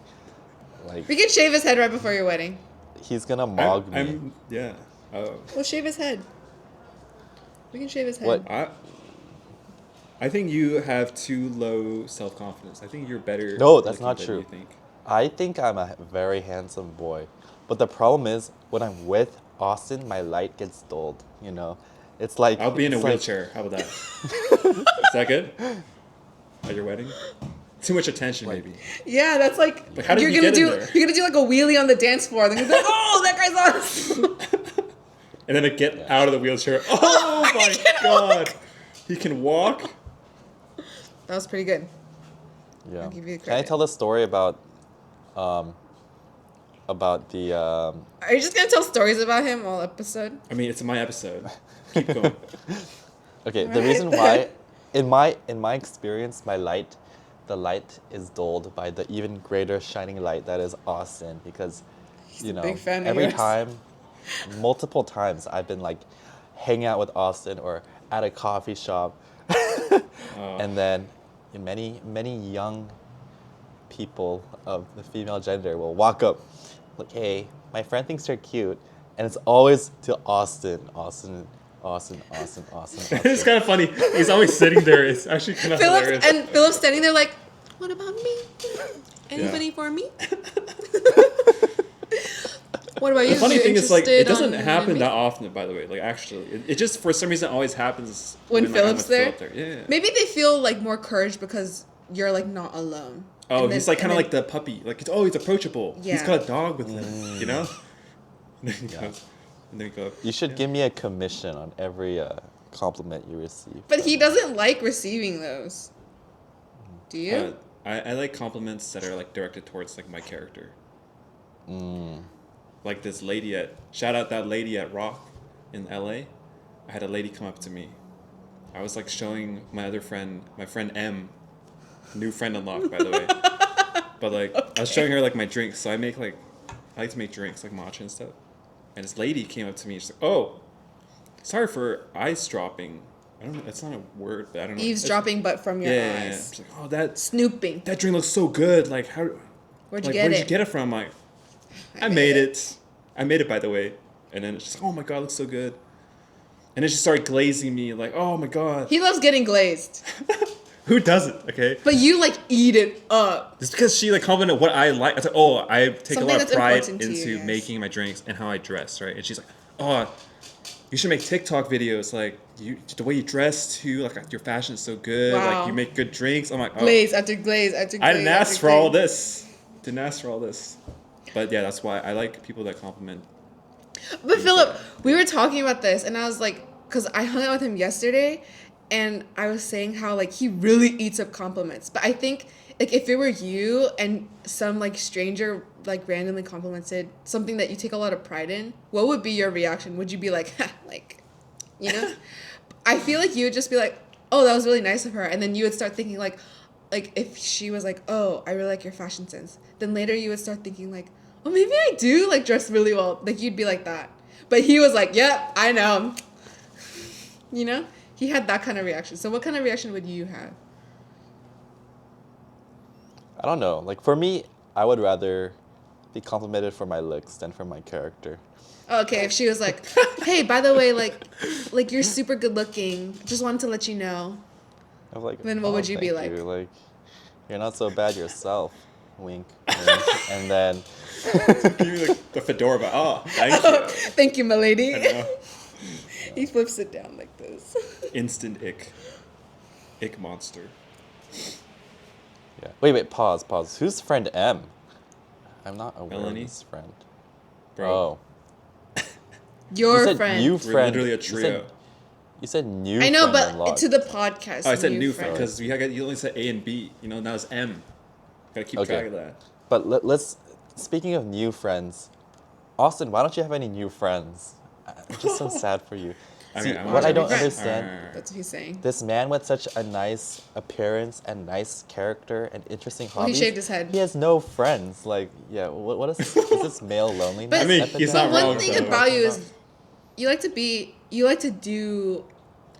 Speaker 3: Like
Speaker 1: We can shave his head right before your wedding.
Speaker 3: he's gonna mog me.
Speaker 2: Yeah. Oh.
Speaker 1: We'll shave his head. We can shave his head.
Speaker 3: What?
Speaker 2: I think you have too low self-confidence. I think you're better.
Speaker 3: No, that's
Speaker 2: looking
Speaker 3: not
Speaker 2: than
Speaker 3: true.
Speaker 2: You think.
Speaker 3: I think I'm a very handsome boy, but the problem is when I'm with Austin, my light gets dulled. You know, it's like
Speaker 2: I'll be in a
Speaker 3: it's like-
Speaker 2: wheelchair. How about that? Is that good? At your wedding? Too much attention, maybe.
Speaker 1: Yeah, that's like,
Speaker 2: Like, how did
Speaker 1: you're
Speaker 2: you
Speaker 1: gonna
Speaker 2: get in
Speaker 1: do.
Speaker 2: there?
Speaker 1: You're gonna do like a wheelie on the dance floor. Then you're like, oh, that guy's awesome.
Speaker 2: And then I get out of the wheelchair. Oh my god! He can walk.
Speaker 1: That was pretty good.
Speaker 3: Yeah.
Speaker 1: I'll give you the
Speaker 3: Can I
Speaker 1: credit.
Speaker 3: tell the story about the
Speaker 1: Are you just gonna tell stories about him all episode?
Speaker 2: I mean, it's my episode. Keep going.
Speaker 3: okay, the
Speaker 1: Alright.
Speaker 3: reason why in my experience the light is dulled by the even greater shining light that is Austin because you
Speaker 1: a
Speaker 3: know
Speaker 1: big fan of
Speaker 3: every
Speaker 1: yours.
Speaker 3: time multiple times I've been like hanging out with Austin or at a coffee shop and then many young people of the female gender will walk up like, hey, my friend thinks you're cute, and it's always to Austin.
Speaker 2: It's kind of funny. He's always sitting there. It's actually kind of hilarious.
Speaker 1: Philip's standing there like, what about me? Anybody for me? What about you?
Speaker 2: The funny
Speaker 1: You
Speaker 2: thing is, like, it
Speaker 1: interested
Speaker 2: doesn't
Speaker 1: on
Speaker 2: happen
Speaker 1: maybe-
Speaker 2: that often, by the way. Like, actually, it just for some reason always happens
Speaker 1: when
Speaker 2: like, I'm
Speaker 1: Philip's
Speaker 2: with
Speaker 1: there.
Speaker 2: Philip Yeah.
Speaker 1: Maybe they feel like more courage because you're like not alone.
Speaker 2: Oh,
Speaker 1: And
Speaker 2: he's
Speaker 1: then-
Speaker 2: like kind of
Speaker 1: and
Speaker 2: like the puppy. Like, he's approachable. He's
Speaker 1: Yeah.
Speaker 2: got a dog with him, you know? And then he
Speaker 3: Yeah.
Speaker 2: goes, and then he goes.
Speaker 3: You should give me a commission on every compliment you receive.
Speaker 1: But he doesn't like receiving those. Do you?
Speaker 2: I like compliments that are like directed towards like my character. Like this lady shout out that lady at Rock in LA. I had a lady come up to me. I was like showing my other friend, my friend M, new friend unlocked by the way. But like I was showing her like my drinks. So I like to make drinks like matcha and stuff. And this lady came up to me. She's like, "Oh, sorry for ice dropping." I don't know. It's not a word, but I don't know.
Speaker 1: Eavesdropping, but from your
Speaker 2: Yeah.
Speaker 1: eyes.
Speaker 2: She's like, "Oh, that
Speaker 1: Snooping.
Speaker 2: drink looks so good. Like how?
Speaker 1: Where'd you
Speaker 2: like,
Speaker 1: get
Speaker 2: where'd
Speaker 1: it?
Speaker 2: you get it from?" Like, I made it. I made it, by the way. And then she's like, "Oh my god, it looks so good." And then she started glazing me, like, "Oh my god."
Speaker 1: He loves getting glazed.
Speaker 2: Who doesn't? Okay.
Speaker 1: But you like eat it up.
Speaker 2: It's because she like complimented what I like. I was like, "Oh, I take
Speaker 1: Something
Speaker 2: a lot of
Speaker 1: that's
Speaker 2: pride
Speaker 1: important to
Speaker 2: into
Speaker 1: you, yes.
Speaker 2: making my drinks and how I dress, right?" And she's like, "Oh, you should make TikTok videos. Like the way you dress too. Like your fashion is so good.
Speaker 1: Wow.
Speaker 2: Like you make good drinks." I'm like, "Oh,
Speaker 1: Glaze after glaze after glaze.
Speaker 2: I didn't ask
Speaker 1: after
Speaker 2: for all
Speaker 1: glaze.
Speaker 2: this. Didn't ask for all this." But yeah, that's why I like people that compliment.
Speaker 1: But Philip, we were talking about this, and I was like, because I hung out with him yesterday, and I was saying how like he really eats up compliments. But I think like if it were you and some like stranger like randomly complimented something that you take a lot of pride in, what would be your reaction? Would you be like, ha, like, you know? I feel like you would just be like, oh, that was really nice of her, and then you would start thinking like if she was like, oh, I really like your fashion sense, then later you would start thinking like, oh, maybe I do like dress really well. Like you'd be like that. But he was like, yep, I know. You know? He had that kind of reaction. So what kind of reaction would you have?
Speaker 3: I don't know. Like for me, I would rather be complimented for my looks than for my character.
Speaker 1: Okay, if she was like, hey, by the way, like you're super good looking. Just wanted to let you know.
Speaker 3: I was like,
Speaker 1: Then what would you be
Speaker 3: thank
Speaker 1: like?
Speaker 3: you. Like, you're not so bad yourself. Wink. Wink. And then
Speaker 2: Give me like the fedora, but thank you.
Speaker 1: Thank you, my lady.
Speaker 2: I know.
Speaker 1: He flips it down like this.
Speaker 2: Instant ick monster.
Speaker 3: yeah. Wait, pause. Who's friend M? I'm not aware
Speaker 2: Melanie?
Speaker 3: of this friend.
Speaker 2: Bro,
Speaker 3: Oh.
Speaker 1: Your
Speaker 3: you said
Speaker 1: friend.
Speaker 3: new
Speaker 2: we're
Speaker 3: friend.
Speaker 2: literally a
Speaker 3: You
Speaker 2: trio.
Speaker 3: said new
Speaker 1: I know,
Speaker 3: friend
Speaker 1: but
Speaker 3: unlocked.
Speaker 1: to the podcast.
Speaker 2: Oh, I said new friend
Speaker 1: friend.
Speaker 2: because you only said A and B. You know, now it's M. Gotta keep
Speaker 3: Okay.
Speaker 2: track of that.
Speaker 3: But let's. Speaking of new friends, Austin, why don't you have any new friends? I'm just so sad for you.
Speaker 2: I
Speaker 3: See,
Speaker 2: mean, I
Speaker 3: what
Speaker 2: want
Speaker 3: I
Speaker 2: to
Speaker 3: don't
Speaker 1: be friends.
Speaker 3: understand,
Speaker 1: That's what he's saying.
Speaker 3: this man with such a nice appearance and nice character and interesting
Speaker 1: Well, he
Speaker 3: hobbies.
Speaker 1: shaved his head.
Speaker 3: He has no friends. Like, yeah, what is this male loneliness?
Speaker 1: But
Speaker 2: I mean, he's
Speaker 1: the
Speaker 2: not
Speaker 1: one
Speaker 2: wrong,
Speaker 1: thing
Speaker 2: though.
Speaker 1: about you is you like to do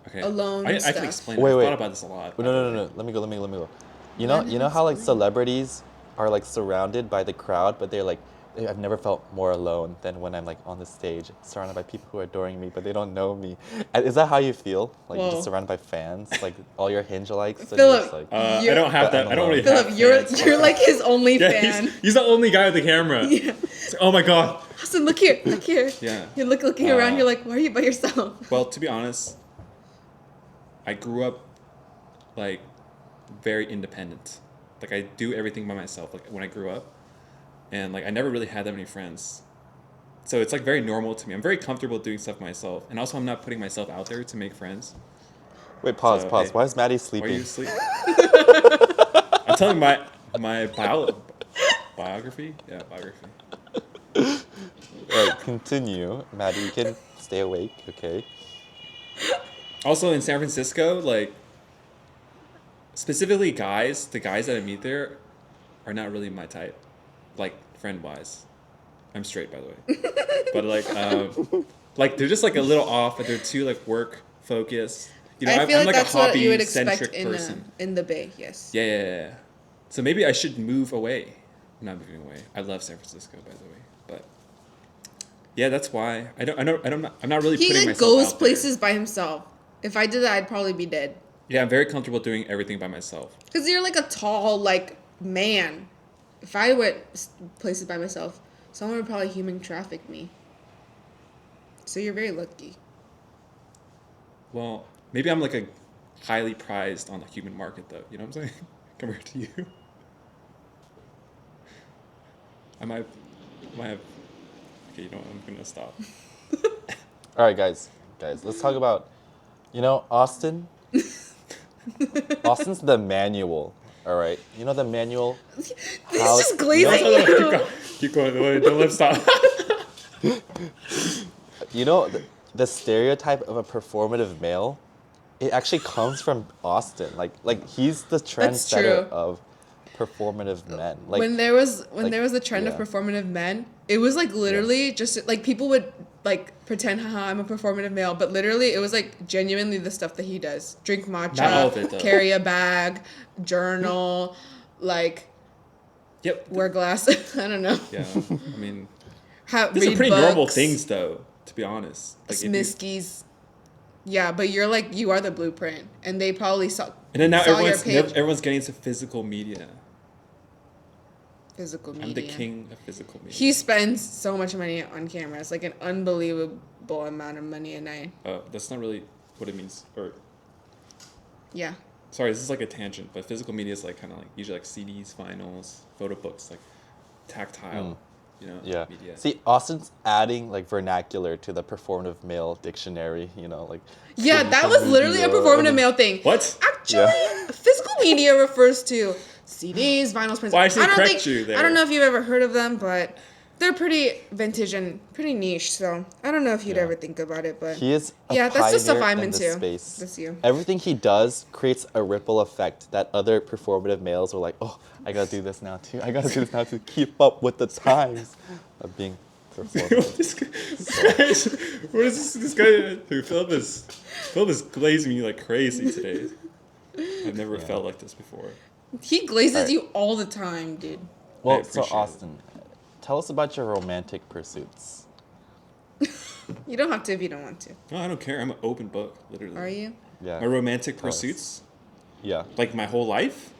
Speaker 2: Okay.
Speaker 1: alone
Speaker 2: I can
Speaker 1: stuff.
Speaker 2: explain.
Speaker 3: Wait,
Speaker 2: I've
Speaker 3: wait.
Speaker 2: thought about this a lot.
Speaker 3: No. Let me go. You
Speaker 1: Let
Speaker 3: know
Speaker 1: him
Speaker 3: how like
Speaker 1: explain.
Speaker 3: celebrities are like surrounded by the crowd, but they're like, I've never felt more alone than when I'm like on the stage, surrounded by people who are adoring me, but they don't know me. And is that how you feel? Like you're
Speaker 1: Whoa.
Speaker 3: just surrounded by fans, like all your hinge likes. And
Speaker 1: Philip,
Speaker 3: you're just like,
Speaker 2: I
Speaker 1: You're-
Speaker 2: don't have
Speaker 3: But
Speaker 2: that.
Speaker 3: I'm
Speaker 2: I don't really
Speaker 1: Philip,
Speaker 2: have
Speaker 1: you're
Speaker 2: fans.
Speaker 1: like his only
Speaker 2: Yeah,
Speaker 1: fan.
Speaker 2: he's the only guy with the camera.
Speaker 1: Yeah.
Speaker 2: It's like, oh my god.
Speaker 1: Austin, look here.
Speaker 2: Yeah.
Speaker 1: You're looking around. You're like, why are you by yourself?
Speaker 2: Well, to be honest, I grew up like very independent. Like I do everything by myself. Like when I grew up, and like I never really had that many friends. So it's like very normal to me. I'm very comfortable doing stuff myself, and also I'm not putting myself out there to make friends.
Speaker 3: wait, pause.
Speaker 2: So,
Speaker 3: Why is Maddie
Speaker 2: Why are
Speaker 3: sleeping?
Speaker 2: you asleep? I'm telling my biography. Yeah, biography.
Speaker 3: Alright, continue, Maddie. You can stay awake, okay?
Speaker 2: Also in San Francisco, like specifically the guys that I meet there are not really my type, like friend wise. I'm straight, by the way, but like they're just like a little off, but they're too like work focused. You know,
Speaker 1: I feel
Speaker 2: I'm
Speaker 1: like
Speaker 2: like
Speaker 1: that's
Speaker 2: a
Speaker 1: what you would
Speaker 2: hobby
Speaker 1: expect
Speaker 2: centric
Speaker 1: in
Speaker 2: person.
Speaker 1: the Bay. Yes.
Speaker 2: Yeah. So maybe I should move away. I'm not moving away. I love San Francisco, by the way, but yeah, that's why I'm not really
Speaker 1: He
Speaker 2: putting
Speaker 1: like
Speaker 2: myself
Speaker 1: goes
Speaker 2: out there.
Speaker 1: places by himself. If I did that, I'd probably be dead.
Speaker 2: Yeah, I'm very comfortable doing everything by myself.
Speaker 1: Cause you're like a tall like man. If I went places by myself, Someone would probably human traffic me. So you're very lucky.
Speaker 2: Well, maybe I'm like a highly prized on the human market, though. You know what I'm saying? Compared to you. I might have. Okay, you know what? I'm gonna stop.
Speaker 3: All right, guys, let's talk about, Austin. Austin's the manual. All right, the manual.
Speaker 1: He's just glazing
Speaker 2: No, keep going. Wait, don't let stop.
Speaker 3: The stereotype of a performative male, it actually comes from Austin. Like he's the
Speaker 1: That's
Speaker 3: trendsetter
Speaker 1: true.
Speaker 3: of performative men. Like
Speaker 1: when there was a trend of
Speaker 3: yeah.
Speaker 1: performative men, it was like literally just like people would like pretend, haha, I'm a performative male, but literally it was like genuinely the stuff that he does. Drink
Speaker 2: Not all of
Speaker 1: matcha,
Speaker 2: it, though.
Speaker 1: carry a bag, journal, like
Speaker 2: Yep.
Speaker 1: wear glasses. I don't know.
Speaker 2: Yeah. I mean,
Speaker 1: Read
Speaker 2: these are pretty
Speaker 1: books,
Speaker 2: normal things, though. To be honest. Like, if you-
Speaker 1: Smiskies. Yeah, but you are the blueprint, and they probably saw.
Speaker 2: and then now
Speaker 1: saw your page.
Speaker 2: everyone's getting into physical media.
Speaker 1: Physical media.
Speaker 2: I'm the king of physical media.
Speaker 1: He spends so much money on cameras, like an unbelievable amount of money a night.
Speaker 2: That's not really what it means. Or
Speaker 1: Yeah.
Speaker 2: sorry, this is like a tangent, but physical media is like kind of like usually like CDs, vinyls, photo books, like tactile.
Speaker 3: Yeah.
Speaker 2: Media.
Speaker 3: See, Austin's adding like vernacular to the performative male dictionary. Like.
Speaker 1: Yeah, that was literally a performative male thing.
Speaker 2: What?
Speaker 1: Actually, physical media refers to CDs, vinyls, prints.
Speaker 2: Well, I should
Speaker 1: don't
Speaker 2: correct
Speaker 1: think-
Speaker 2: you there.
Speaker 1: I don't know if you've ever heard of them, but they're pretty vintage and pretty niche. So I don't know if you'd
Speaker 3: Yeah.
Speaker 1: ever think about it, but
Speaker 3: He is a
Speaker 1: yeah, that's the stuff
Speaker 3: pioneer
Speaker 1: I'm
Speaker 3: in this
Speaker 1: into.
Speaker 3: space.
Speaker 1: That's you.
Speaker 3: Everything he does creates a ripple effect that other performative males are like, oh, I gotta do this now too. I gotta do this now to keep up with the times of being performative.
Speaker 2: What is this guy? Philip is glazing me like crazy today. I've never felt like this before.
Speaker 1: He glazes
Speaker 3: Alright.
Speaker 1: you all the time, dude.
Speaker 3: Well,
Speaker 2: appreciate
Speaker 3: so Austin, tell us about your romantic pursuits.
Speaker 1: You don't have to if you don't want to.
Speaker 2: No, I don't care. I'm an open book, literally.
Speaker 1: Are you?
Speaker 3: Yeah.
Speaker 2: My romantic
Speaker 3: Tell us.
Speaker 2: pursuits,
Speaker 3: Yeah.
Speaker 2: like my whole life,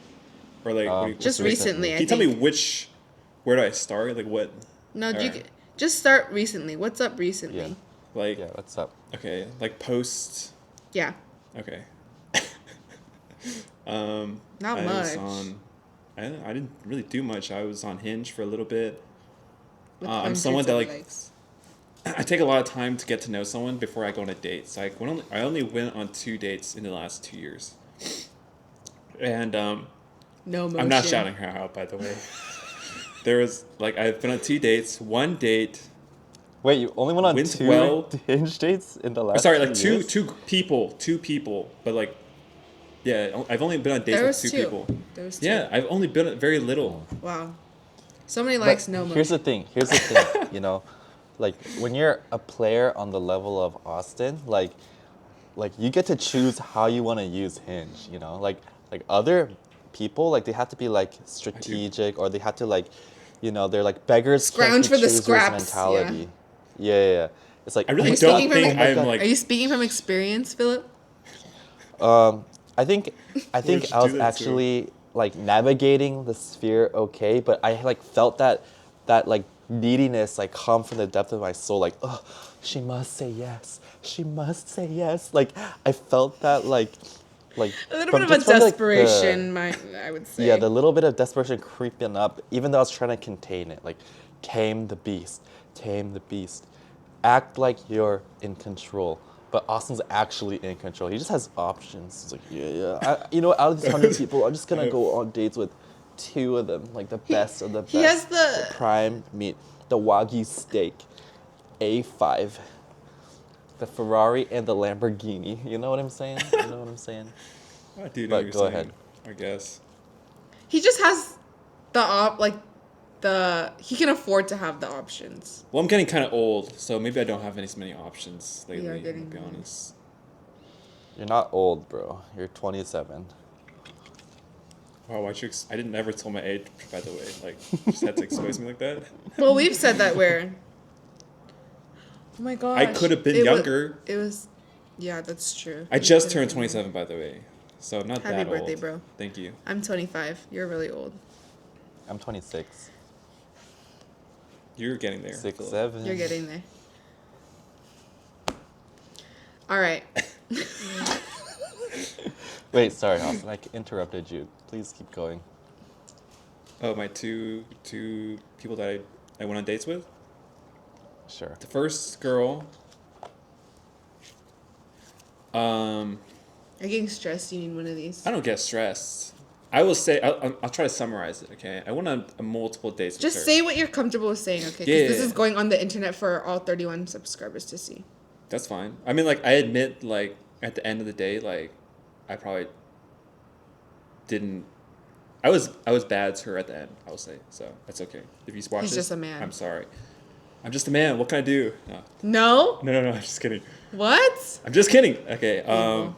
Speaker 2: or like what do you-
Speaker 1: Just
Speaker 3: Recently.
Speaker 1: recently, I
Speaker 2: Can you
Speaker 1: think.
Speaker 2: tell me where do I start? Like what?
Speaker 1: No, you
Speaker 2: Alright.
Speaker 1: can, just start recently. What's up recently?
Speaker 3: Yeah.
Speaker 2: Like
Speaker 3: Yeah. What's up?
Speaker 2: okay, like post.
Speaker 1: Yeah.
Speaker 2: Okay.
Speaker 1: Not
Speaker 2: I was
Speaker 1: much.
Speaker 2: on. I didn't really do much. I was on Hinge for a little bit.
Speaker 1: With
Speaker 2: I'm
Speaker 1: hundreds
Speaker 2: someone that
Speaker 1: of
Speaker 2: like.
Speaker 1: likes.
Speaker 2: I take a lot of time to get to know someone before I go on a date. So I only went on 2 dates in the last 2 years. And
Speaker 1: No motion.
Speaker 2: I'm not shouting her out, by the way. There was like I've been on 2 dates. One date,
Speaker 3: Wait, you only went on
Speaker 2: Went
Speaker 3: two
Speaker 2: well.
Speaker 3: Hinge dates in the last?
Speaker 2: sorry, like
Speaker 3: 2 years?
Speaker 2: two people, but like, yeah, I've only been on dates
Speaker 1: There
Speaker 2: with
Speaker 1: was
Speaker 2: 2
Speaker 1: two.
Speaker 2: people.
Speaker 1: There was two.
Speaker 2: Yeah, I've only been on very little.
Speaker 1: Wow. So many
Speaker 3: But
Speaker 1: likes, no motion.
Speaker 3: Here's the thing. Like when you're a player on the level of Austin, like you get to choose how you want to use Hinge. Like other people, like they have to be like strategic, or they have to like, they're like beggars can't
Speaker 1: Scrounge
Speaker 3: be
Speaker 1: for the
Speaker 3: choosers
Speaker 1: scraps,
Speaker 3: mentality. Yeah. It's like
Speaker 2: I really
Speaker 1: you
Speaker 2: don't
Speaker 1: speaking from
Speaker 2: think
Speaker 1: the-
Speaker 2: I'm
Speaker 3: God.
Speaker 2: like.
Speaker 1: Are you speaking from experience, Philip?
Speaker 3: I think
Speaker 2: did you
Speaker 3: I was
Speaker 2: do that to?
Speaker 3: actually like navigating the sphere okay, but I like felt that like neediness like come from the depth of my soul, like, oh, she must say yes. She must say yes. Like I felt that like
Speaker 1: A little
Speaker 3: from-
Speaker 1: bit of a
Speaker 3: just from, like, the-
Speaker 1: desperation, I would say.
Speaker 3: yeah, the little bit of desperation creeping up, even though I was trying to contain it. Like, tame the beast. Act like you're in control. But Austin's actually in control. He just has options. He's like, yeah. Out of these 100 people, I'm just gonna go on dates with 2 of them, like the best of the best.
Speaker 1: he has the-
Speaker 3: prime meat, the Wagyu steak, A5, the Ferrari and the Lamborghini. You know what I'm saying?
Speaker 2: I do know
Speaker 3: But
Speaker 2: what you're
Speaker 3: go
Speaker 2: saying,
Speaker 3: ahead.
Speaker 2: I guess.
Speaker 1: He just has he can afford to have the options.
Speaker 2: Well, I'm getting kind of old, so maybe I don't have as many options lately.
Speaker 1: are getting
Speaker 2: to be
Speaker 1: old.
Speaker 2: honest.
Speaker 3: You're not old, bro. You're 27.
Speaker 2: Wow, I didn't ever tell my age, by the way. Like, just had to expose me like that.
Speaker 1: Well, we've said that we're. Oh my gosh.
Speaker 2: I could have been
Speaker 1: It wa-
Speaker 2: younger.
Speaker 1: It was. Yeah, that's true.
Speaker 2: I
Speaker 1: You
Speaker 2: just
Speaker 1: could've
Speaker 2: turned
Speaker 1: been
Speaker 2: 27, by the way. So I'm not
Speaker 1: Happy
Speaker 2: that
Speaker 1: birthday,
Speaker 2: old.
Speaker 1: bro.
Speaker 2: Thank you.
Speaker 1: I'm 25. You're really old.
Speaker 3: I'm 26.
Speaker 2: You're getting there.
Speaker 3: 6,
Speaker 2: Philip.
Speaker 3: 7.
Speaker 1: You're getting there. All right.
Speaker 3: Wait, sorry, Austin. I interrupted you. Please keep going.
Speaker 2: Oh, my two people that I went on dates with.
Speaker 3: Sure.
Speaker 2: The first girl.
Speaker 1: Are you getting stressed? You need one of these.
Speaker 2: I don't get stressed. I will say I'll try to summarize it. Okay, I went on multiple dates.
Speaker 1: Just
Speaker 2: with her.
Speaker 1: say what you're comfortable with saying, okay? Because
Speaker 2: Yeah.
Speaker 1: this is going on the internet for all 31 subscribers to see.
Speaker 2: That's fine. I mean, like, I admit, like, at the end of the day, like, I probably didn't. I was bad to her at the end. I will say so. That's okay. If you watch
Speaker 1: He's
Speaker 2: this,
Speaker 1: just a man.
Speaker 2: I'm sorry. I'm just a man. What can I do? No,
Speaker 1: No?
Speaker 2: no. I'm just kidding.
Speaker 1: What?
Speaker 2: I'm just kidding. Okay.
Speaker 1: Oh.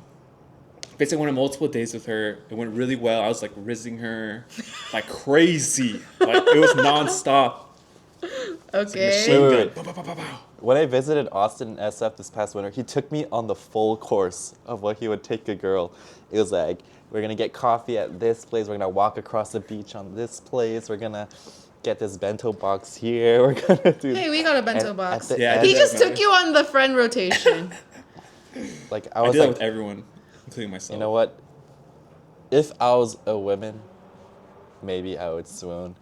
Speaker 2: Basically, I went on multiple dates with her. It went really well. I was like rizzing her, like crazy. Like it was nonstop.
Speaker 1: Okay.
Speaker 2: Machine
Speaker 3: Wait.
Speaker 2: gun. Bow, bow, bow, bow, bow.
Speaker 3: When I visited Austin and SF this past winter, he took me on the full course of what he would take a girl. It was like, we're gonna get coffee at this place, we're gonna walk across the beach on this place, we're gonna get this bento box here, we're gonna do
Speaker 1: Hey, we got a bento
Speaker 3: and
Speaker 1: box.
Speaker 3: at the
Speaker 2: Yeah, I
Speaker 3: end-
Speaker 2: did
Speaker 1: He
Speaker 2: that
Speaker 1: just
Speaker 2: with my-
Speaker 1: took you on the friend rotation.
Speaker 3: like I
Speaker 2: I
Speaker 3: was
Speaker 2: did that
Speaker 3: like,
Speaker 2: with everyone, including myself.
Speaker 3: you know what? If I was a woman, maybe I would swoon.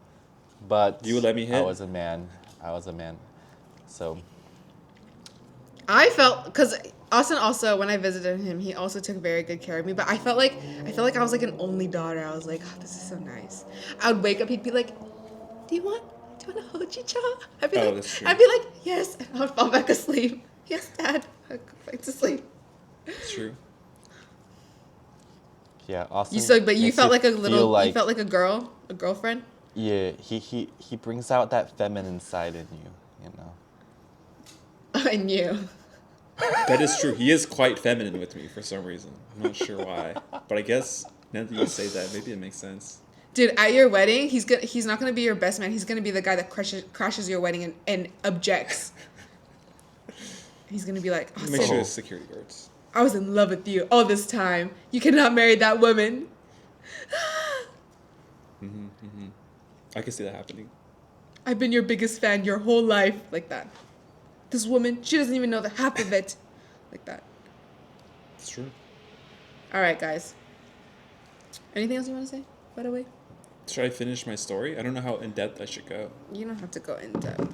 Speaker 3: But
Speaker 2: You would let me hit?
Speaker 3: I was a man. So
Speaker 1: I felt, because Austin also, when I visited him, he also took very good care of me. But I felt like I was like an only daughter. I was like, oh, this is so nice. I would wake up, he'd be like, do you want to hold you, child? I'd be
Speaker 2: that's true.
Speaker 1: I'd be like, yes. And I would fall back asleep. Yes, Dad. I'd go back to sleep.
Speaker 2: It's true.
Speaker 3: yeah, Austin.
Speaker 1: But you
Speaker 3: makes
Speaker 1: felt like a
Speaker 3: feel
Speaker 1: little, you felt like a girlfriend.
Speaker 3: Yeah, he brings out that feminine side in you know.
Speaker 1: I knew.
Speaker 2: That is true. He is quite feminine with me for some reason. I'm not sure why, but I guess now that you say that, maybe it makes sense.
Speaker 1: Dude, at your wedding, he's not gonna be your best man. He's gonna be the guy that crashes your wedding and objects. He's gonna be like, oh,
Speaker 2: Make
Speaker 1: so
Speaker 2: sure it's security guards.
Speaker 1: I was in love with you all this time. You cannot marry that woman.
Speaker 2: I can see that happening.
Speaker 1: I've been your biggest fan your whole life. Like that. This woman, she doesn't even know the half of it. Like that.
Speaker 2: It's true.
Speaker 1: All right, guys. Anything else you want to say, by the way?
Speaker 2: Should I finish my story? I don't know how in depth I should go.
Speaker 1: You don't have to go in depth.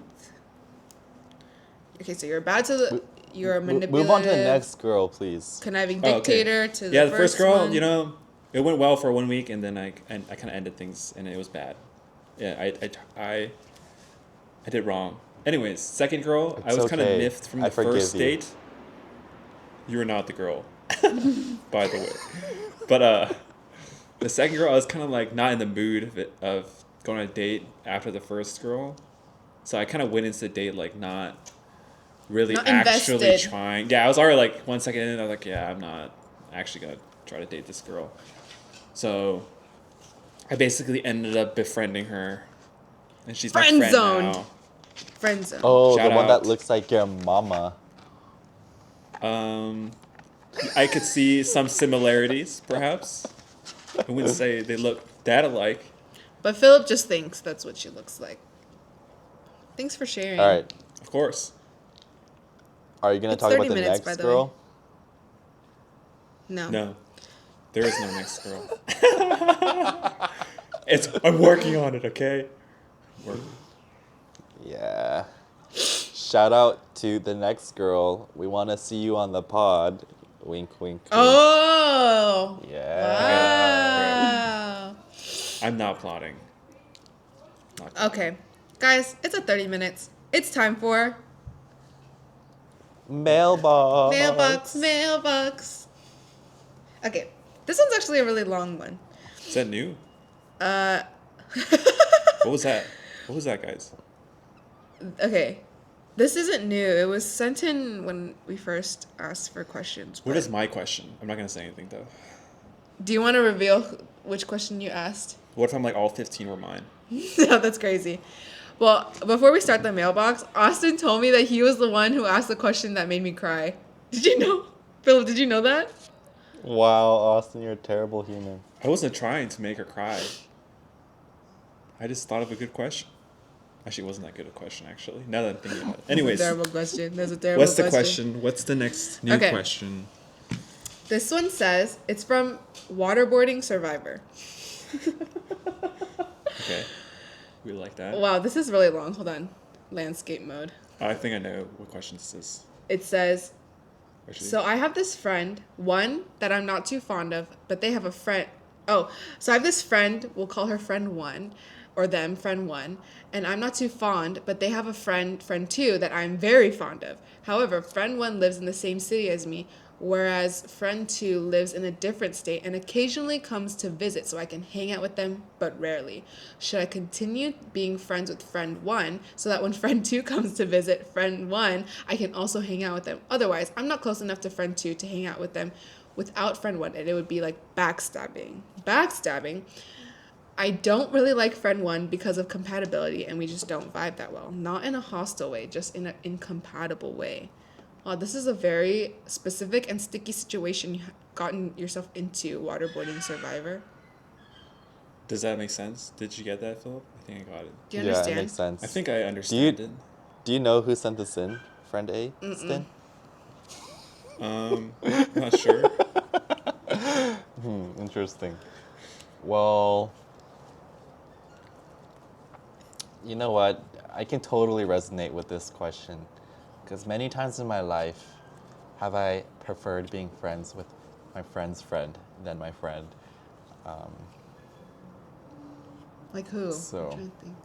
Speaker 1: Okay, so you're bad to the... You're a manipulative...
Speaker 3: Move on to the next girl, please.
Speaker 1: Conniving
Speaker 2: Oh, okay.
Speaker 1: dictator to the
Speaker 2: Yeah, the first girl,
Speaker 1: one.
Speaker 2: you know, it went well for 1 week, and then I kind of ended things, and it was bad. Yeah, I did wrong. Anyways, second girl, I
Speaker 3: It's
Speaker 2: was kind of
Speaker 3: okay.
Speaker 2: miffed from
Speaker 3: I
Speaker 2: the
Speaker 3: forgive
Speaker 2: first
Speaker 3: you.
Speaker 2: date. You were not the girl, by the way. But the second girl, I was kind of like not in the mood of going on a date after the first girl, so I kind of went into the date like not really
Speaker 1: Not
Speaker 2: actually
Speaker 1: invested.
Speaker 2: trying. Yeah, I was already like 1 second in, I was like, yeah, I'm not actually gonna try to date this girl. So I basically ended up befriending her, and she's my friend
Speaker 1: Friend-zoned.
Speaker 2: now.
Speaker 1: Friend zone.
Speaker 3: Oh,
Speaker 2: Shout
Speaker 3: the one
Speaker 2: out.
Speaker 3: that looks like your mama.
Speaker 2: I could see some similarities, perhaps. I wouldn't say they look that alike.
Speaker 1: But Philip just thinks that's what she looks like. Thanks for sharing.
Speaker 3: All right.
Speaker 2: Of course.
Speaker 3: Are you going to
Speaker 1: It's
Speaker 3: talk
Speaker 1: 30
Speaker 3: about the
Speaker 1: minutes,
Speaker 3: next
Speaker 1: by the
Speaker 3: girl?
Speaker 1: No.
Speaker 2: No. There is no next girl. I'm working on it, okay? Working.
Speaker 3: Yeah. Shout out to the next girl. We want to see you on the pod. Wink, wink. wink.
Speaker 1: Oh.
Speaker 3: Yeah.
Speaker 1: Wow.
Speaker 2: I'm not plotting.
Speaker 1: Okay. Guys, it's at 30 minutes. It's time for
Speaker 3: Mailbox.
Speaker 1: mailbox. Okay. This one's actually a really long one.
Speaker 2: Is that new?
Speaker 1: Uh
Speaker 2: What was that? What was that, guys?
Speaker 1: Okay. This isn't new. It was sent in when we first asked for questions.
Speaker 2: What
Speaker 1: but-
Speaker 2: is my question? I'm not going to say anything, though.
Speaker 1: Do you want to reveal which question you asked?
Speaker 2: What if I'm like all 15 were mine?
Speaker 1: No, that's crazy. Well, before we start the mailbox, Austin told me that he was the one who asked the question that made me cry. Did you know? Philip, did you know that?
Speaker 3: Wow, Austin, you're a terrible human.
Speaker 2: I wasn't trying to make her cry. I just thought of a good question. Actually, it wasn't that good a question, actually. Now that I'm thinking about it.
Speaker 1: That's
Speaker 2: Anyways,
Speaker 1: a terrible question. That's a terrible
Speaker 2: what's the question? What's the next new
Speaker 1: Okay.
Speaker 2: question?
Speaker 1: This one says, it's from Waterboarding Survivor.
Speaker 2: Okay. We like that.
Speaker 1: Wow, this is really long. Hold on. Landscape mode.
Speaker 2: I think I know what question this is.
Speaker 1: It says,
Speaker 2: Actually,
Speaker 1: so I have this friend, one that I'm not too fond of, but they have a friend. Oh, so I have this friend, we'll call her friend one, or them, friend one, and I'm not too fond, but they have a friend two, that I'm very fond of. However, friend one lives in the same city as me, whereas friend two lives in a different state and occasionally comes to visit so I can hang out with them, but rarely. Should I continue being friends with friend one so that when friend two comes to visit friend one, I can also hang out with them? Otherwise, I'm not close enough to friend two to hang out with them without friend one, and it would be like backstabbing. Backstabbing. I don't really like friend one because of compatibility, and we just don't vibe that well. Not in a hostile way, just in an incompatible way. This is a very specific and sticky situation you've gotten yourself into, Waterboarding Survivor.
Speaker 2: does that make sense? Did you get that, Philip? I think I got it.
Speaker 1: Do you
Speaker 3: Yeah, it
Speaker 1: understand?
Speaker 3: makes sense.
Speaker 2: I think I understand it.
Speaker 3: Do you know who sent this in? Friend A? Stin?
Speaker 2: Not sure.
Speaker 3: Interesting. Well, you know what? I can totally resonate with this question because many times in my life have I preferred being friends with my friend's friend than my friend.
Speaker 1: Like who?
Speaker 3: So-
Speaker 1: I'm trying to think.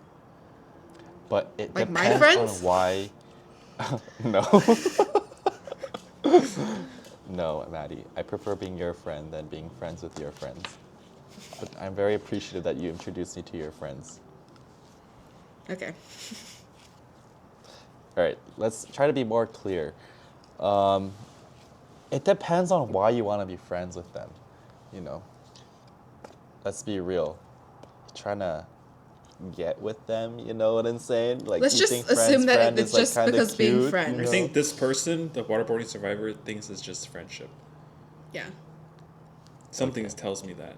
Speaker 3: But it
Speaker 1: Like my
Speaker 3: depends
Speaker 1: friends?
Speaker 3: on why. No. No, Maddie. I prefer being your friend than being friends with your friends. But I'm very appreciative that you introduced me to your friends.
Speaker 1: Okay.
Speaker 3: All right, let's try to be more clear. It depends on why you want to be friends with them. You know, let's be real. You're trying to get with them, you know what I'm saying? Like,
Speaker 1: Let's
Speaker 3: you
Speaker 1: just
Speaker 3: think
Speaker 1: assume that
Speaker 3: friend
Speaker 1: it's
Speaker 3: is, like,
Speaker 1: just
Speaker 3: kinda
Speaker 1: because being
Speaker 3: cute,
Speaker 1: friends.
Speaker 3: you
Speaker 2: I
Speaker 3: know?
Speaker 2: think this person, the waterboarding survivor, thinks it's just friendship.
Speaker 1: Yeah.
Speaker 2: Something tells me that.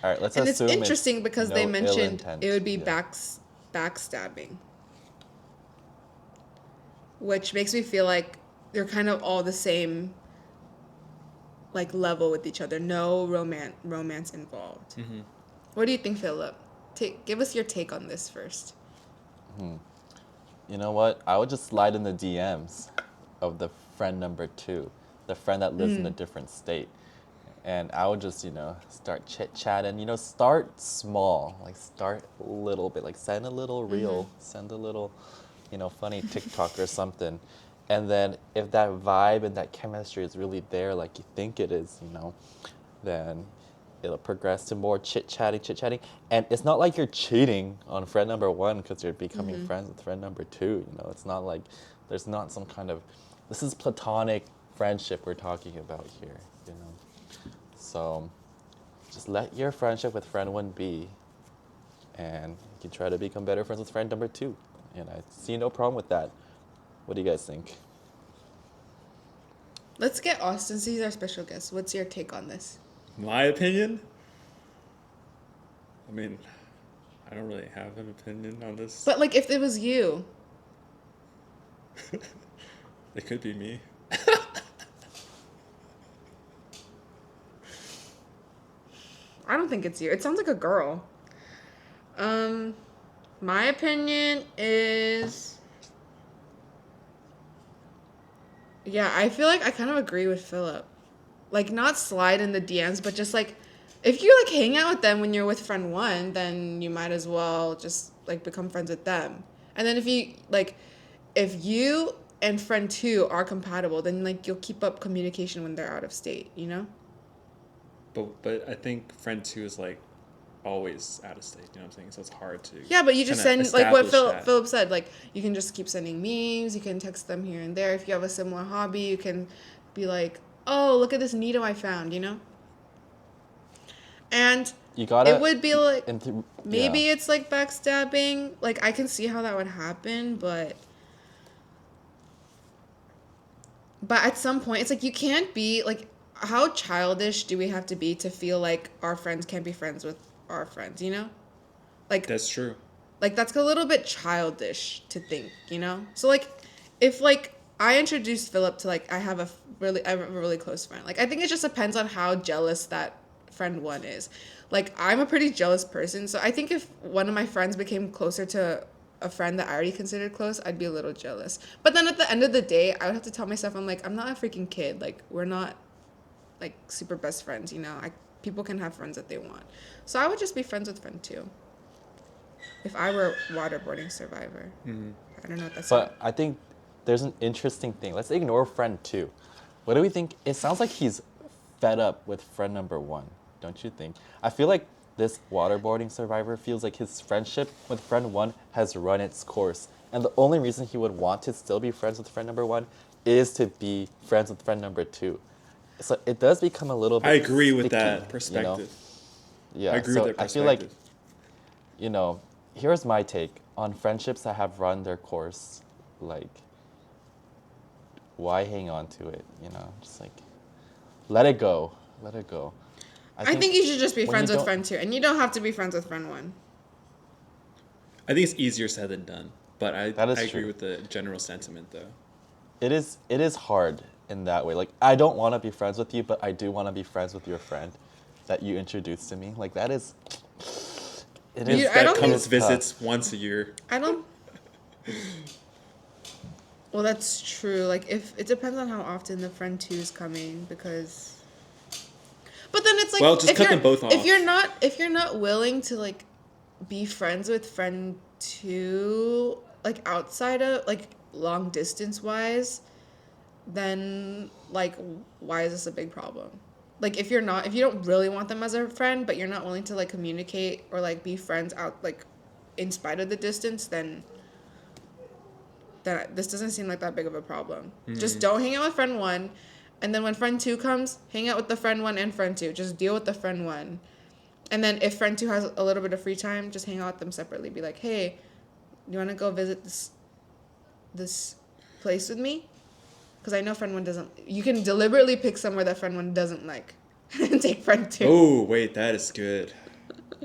Speaker 3: All right, let's
Speaker 1: And it's
Speaker 3: assume
Speaker 1: interesting because they
Speaker 3: no ill
Speaker 1: mentioned
Speaker 3: intent.
Speaker 1: it would be
Speaker 3: Yeah.
Speaker 1: backstabbing. Which makes me feel like they're kind of all the same like level with each other. No romance involved.
Speaker 2: Mm-hmm.
Speaker 1: What do you think, Philip? Give us your take on this first.
Speaker 3: You know what? I would just slide in the DMs of the friend number 2, the friend that lives in a different state. And I would just, start chit-chatting. Start small. Like, start a little bit. Like, send a little reel. Send a little, funny TikTok or something. And then if that vibe and that chemistry is really there like you think it is, then it'll progress to more chit-chatting. And it's not like you're cheating on friend number 1 because you're becoming friends with friend number 2. It's not like there's not some kind of... This is platonic friendship we're talking about here, So just let your friendship with friend 1 be, and you can try to become better friends with friend number 2. And I see no problem with that. What do you guys think?
Speaker 1: Let's get Austin. He's our special guest. What's your take on this?
Speaker 2: My opinion? I mean, I don't really have an opinion on this.
Speaker 1: But like, if it was you,
Speaker 2: It could be me.
Speaker 1: I don't think it's you. It sounds like a girl. My opinion is, yeah, I feel like I kind of agree with Philip. Like, not slide in the DMs, but just like, if you like hang out with them when you're with friend 1, then you might as well just like become friends with them. And then if you and friend 2 are compatible, then like you'll keep up communication when they're out of state,
Speaker 2: But I think friend 2 is like always out of state, you know what I'm saying? So it's hard to...
Speaker 1: Yeah, but you just
Speaker 2: kinda
Speaker 1: send, like what
Speaker 2: establish that.
Speaker 1: Philip said, like, you can just keep sending memes, you can text them here and there. If you have a similar hobby, you can be like, oh, look at this needle I found, And
Speaker 3: You gotta...
Speaker 1: it would be like, maybe
Speaker 3: yeah.
Speaker 1: it's like backstabbing. Like, I can see how that would happen, but at some point, it's like, you can't be, like, how childish do we have to be to feel like our friends can't be friends with our friends, Like,
Speaker 2: That's true.
Speaker 1: Like that's a little bit childish to think, you know? So like if like I introduced Philip to like I have a really close friend. Like I think it just depends on how jealous that friend one is. Like I'm a pretty jealous person, so I think if one of my friends became closer to a friend that I already considered close, I'd be a little jealous. But then at the end of the day, I would have to tell myself I'm like I'm not a freaking kid. Like we're not like super best friends, you know? People can have friends that they want. So I would just be friends with friend two. If I were a waterboarding survivor. I don't know what that's
Speaker 3: But I think there's an interesting thing. Let's ignore friend two. What do we think? It sounds like he's fed up with friend number one, don't you think? I feel like this waterboarding survivor feels like his friendship with friend one has run its course. And the only reason he would want to still be friends with friend number one is to be friends with friend number two. So it does become a little bit
Speaker 2: I agree with
Speaker 3: sticky,
Speaker 2: that perspective.
Speaker 3: Yeah,
Speaker 2: I agree
Speaker 3: so
Speaker 2: with that
Speaker 3: I feel like,
Speaker 2: perspective.
Speaker 3: here's my take on friendships that have run their course. Like, why hang on to it? Just like, let it go. Let it go.
Speaker 1: I think you should just be
Speaker 3: when
Speaker 1: friends
Speaker 3: you
Speaker 1: with
Speaker 3: don't-
Speaker 1: friend two, and you don't have to be friends with friend one.
Speaker 2: I think it's easier said than done, but I
Speaker 3: That is
Speaker 2: agree
Speaker 3: true.
Speaker 2: with the general sentiment though.
Speaker 3: It is hard in that way. Like, I don't want to be friends with you, but I do want to be friends with your friend that you introduced to me. Like, that is. It is.
Speaker 1: I
Speaker 2: That
Speaker 1: don't
Speaker 2: comes
Speaker 3: think-
Speaker 2: visits once a year.
Speaker 1: I don't. Well, that's true. Like, if it depends on how often the friend two is coming, because. But then it's like,
Speaker 2: Well, just
Speaker 1: if
Speaker 2: cut
Speaker 1: you're-
Speaker 2: them both off.
Speaker 1: If you're not willing to like be friends with friend two, like outside of like long distance wise, then like why is this a big problem? Like if you don't really want them as a friend, but you're not willing to like communicate or like be friends out like in spite of the distance, then this doesn't seem like that big of a problem. Just don't hang out with friend one, and then when friend two comes, hang out with the friend one and friend two. Just deal with the friend one. And then if friend two has a little bit of free time, just hang out with them separately. Be like, hey, do you want to go visit this place with me? Because I know friend one doesn't. You can deliberately pick somewhere that friend one doesn't like, and take friend two.
Speaker 2: Oh wait, that is good.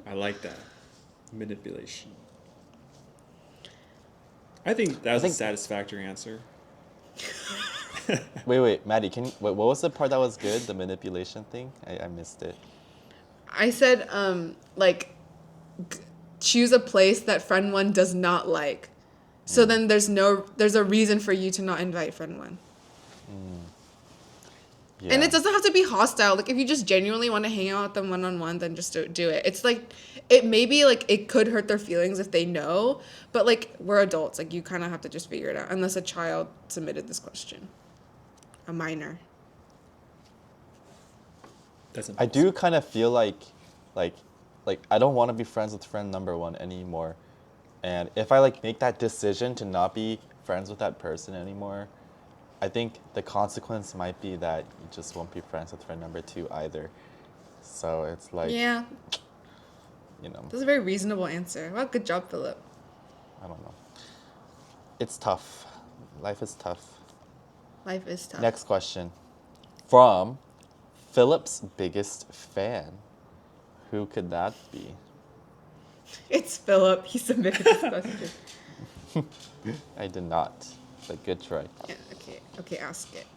Speaker 2: I like that. Manipulation. I think that was a satisfactory answer.
Speaker 3: Wait, Maddie, what was the part that was good? The manipulation thing? I missed it.
Speaker 1: I said, choose a place that friend one does not like. So then there's a reason for you to not invite friend one.
Speaker 3: Yeah.
Speaker 1: And it doesn't have to be hostile. Like if you just genuinely want to hang out with them one-on-one, then just do it. It's like, it may be like it could hurt their feelings if they know, but like we're adults. Like you kind of have to just figure it out. Unless a child submitted this question. A minor.
Speaker 2: That's
Speaker 3: I do kind of feel like I don't want to be friends with friend number one anymore. And if I like make that decision to not be friends with that person anymore, I think the consequence might be that you just won't be friends with friend number two either. So it's like,
Speaker 1: Yeah, that's a very reasonable answer. Wow, good job, Philip.
Speaker 3: I don't know. It's tough. Life is tough.
Speaker 1: Life is tough.
Speaker 3: Next question. From Philip's biggest fan. Who could that be?
Speaker 1: It's Philip. He submitted this question.
Speaker 3: I did not, but good try.
Speaker 1: Yeah, okay, ask it.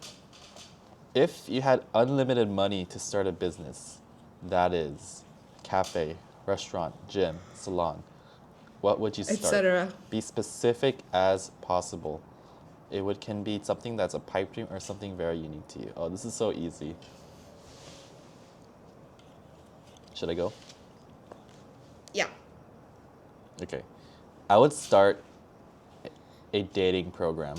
Speaker 3: If you had unlimited money to start a business, that is, cafe, restaurant, gym, salon, what would you start?
Speaker 1: Etc.
Speaker 3: Be specific as possible. Can be something that's a pipe dream or something very unique to you. Oh, this is so easy. Should I go?
Speaker 1: Yeah.
Speaker 3: Okay. I would start a dating program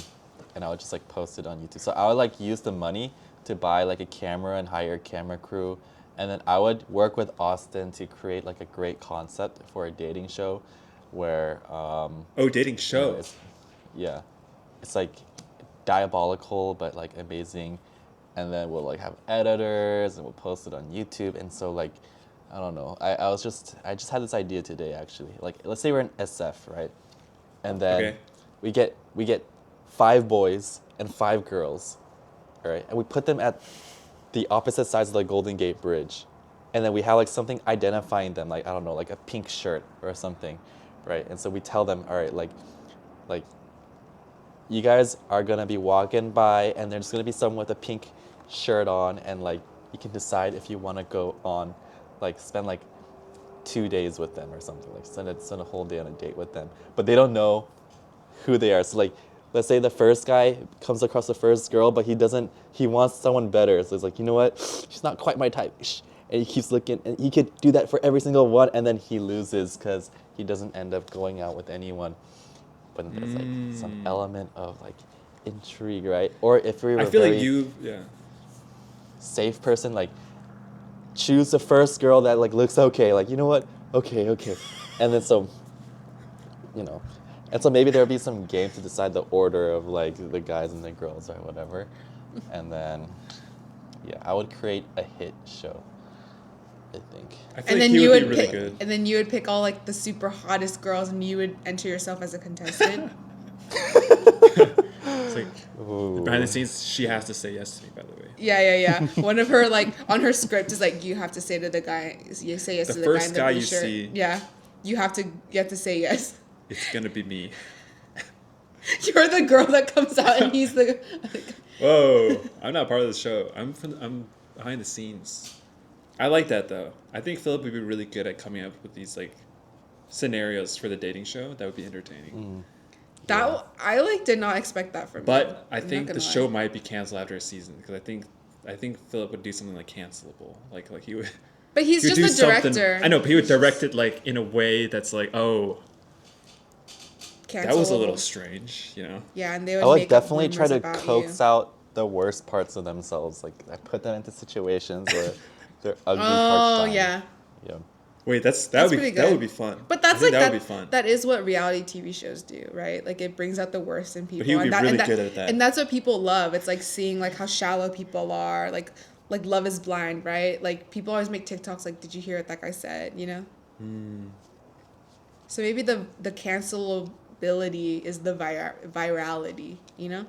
Speaker 3: and I would just like post it on YouTube. So I would like use the money to buy like a camera and hire a camera crew. And then I would work with Austin to create like a great concept for a dating show where
Speaker 2: dating show.
Speaker 3: It's like diabolical but like amazing. And then we'll like have editors and we'll post it on YouTube. And so like I don't know. I just had this idea today actually. Like let's say we're in SF, right? And then we get 5 boys and 5 girls, all right? And we put them at the opposite sides of the Golden Gate Bridge. And then we have like something identifying them, like I don't know, like a pink shirt or something. right? And so we tell them, all right, like you guys are gonna be walking by, and there's gonna be someone with a pink shirt on, and like you can decide if you want to go on, like spend like 2 days with them or something, like spend a whole day on a date with them, but they don't know who they are. So like, let's say the first guy comes across the first girl, but he wants someone better. So it's like, you know what? She's not quite my type. And he keeps looking, and he could do that for every single one, and then he loses because he doesn't end up going out with anyone. But there's like some element of like intrigue, right? Or if we were
Speaker 2: I feel
Speaker 3: very
Speaker 2: like
Speaker 3: safe person, like choose the first girl that like looks okay, like, you know what? Okay. And then so, you know, and so maybe there'll be some game to decide the order of like the guys and the girls or whatever. And then, yeah, I would create a hit show, I think.
Speaker 2: I feel like he would be really good.
Speaker 1: And then you would pick all like the super hottest girls, and you would enter yourself as a contestant.
Speaker 2: It's like behind the scenes, she has to say yes to me. By the way.
Speaker 1: Yeah. One of her like on her script is like, you have to say to the guy, you say yes
Speaker 2: The
Speaker 1: to the guy in
Speaker 2: first
Speaker 1: the
Speaker 2: guy
Speaker 1: blue
Speaker 2: you
Speaker 1: shirt.
Speaker 2: see.
Speaker 1: Yeah, you have to say yes.
Speaker 2: It's gonna be me.
Speaker 1: You're the girl that comes out, and he's the.
Speaker 2: Whoa! I'm not part of the show. I'm behind the scenes. I like that though. I think Philip would be really good at coming up with these like scenarios for the dating show. That would be entertaining.
Speaker 1: I like did not expect that from him.
Speaker 2: But I
Speaker 1: I'm
Speaker 2: think
Speaker 1: not
Speaker 2: the
Speaker 1: gonna
Speaker 2: show
Speaker 1: lie.
Speaker 2: might be canceled after a season because I think Philip would do something like cancelable. Like he would.
Speaker 1: But he's
Speaker 2: he would
Speaker 1: just
Speaker 2: do
Speaker 1: a
Speaker 2: something-
Speaker 1: director.
Speaker 2: I know, but he would direct it like in a way that's like, oh, that was a little
Speaker 1: Cancelable.
Speaker 2: strange, you know.
Speaker 1: Yeah, and they would
Speaker 3: I would
Speaker 1: make up
Speaker 3: definitely try
Speaker 1: rumors
Speaker 3: to
Speaker 1: about
Speaker 3: coax
Speaker 1: you.
Speaker 3: out the worst parts of themselves. Like I put them into situations where their ugly
Speaker 1: Oh
Speaker 3: parts shine.
Speaker 1: yeah.
Speaker 3: Yeah.
Speaker 2: Wait, that
Speaker 1: That's
Speaker 2: would be
Speaker 1: pretty
Speaker 2: that
Speaker 1: good.
Speaker 2: would be fun.
Speaker 1: But
Speaker 2: I
Speaker 1: that's
Speaker 2: think
Speaker 1: like
Speaker 2: that would be fun.
Speaker 1: That is what reality TV shows do, right? Like it brings out the worst in people.
Speaker 2: he would be
Speaker 1: and
Speaker 2: really good at that.
Speaker 1: And that's what people love. It's like seeing like how shallow people are, like Love is Blind, right? Like people always make TikToks like, did you hear what that guy said? You know. So maybe the cancelability is the virality, you know.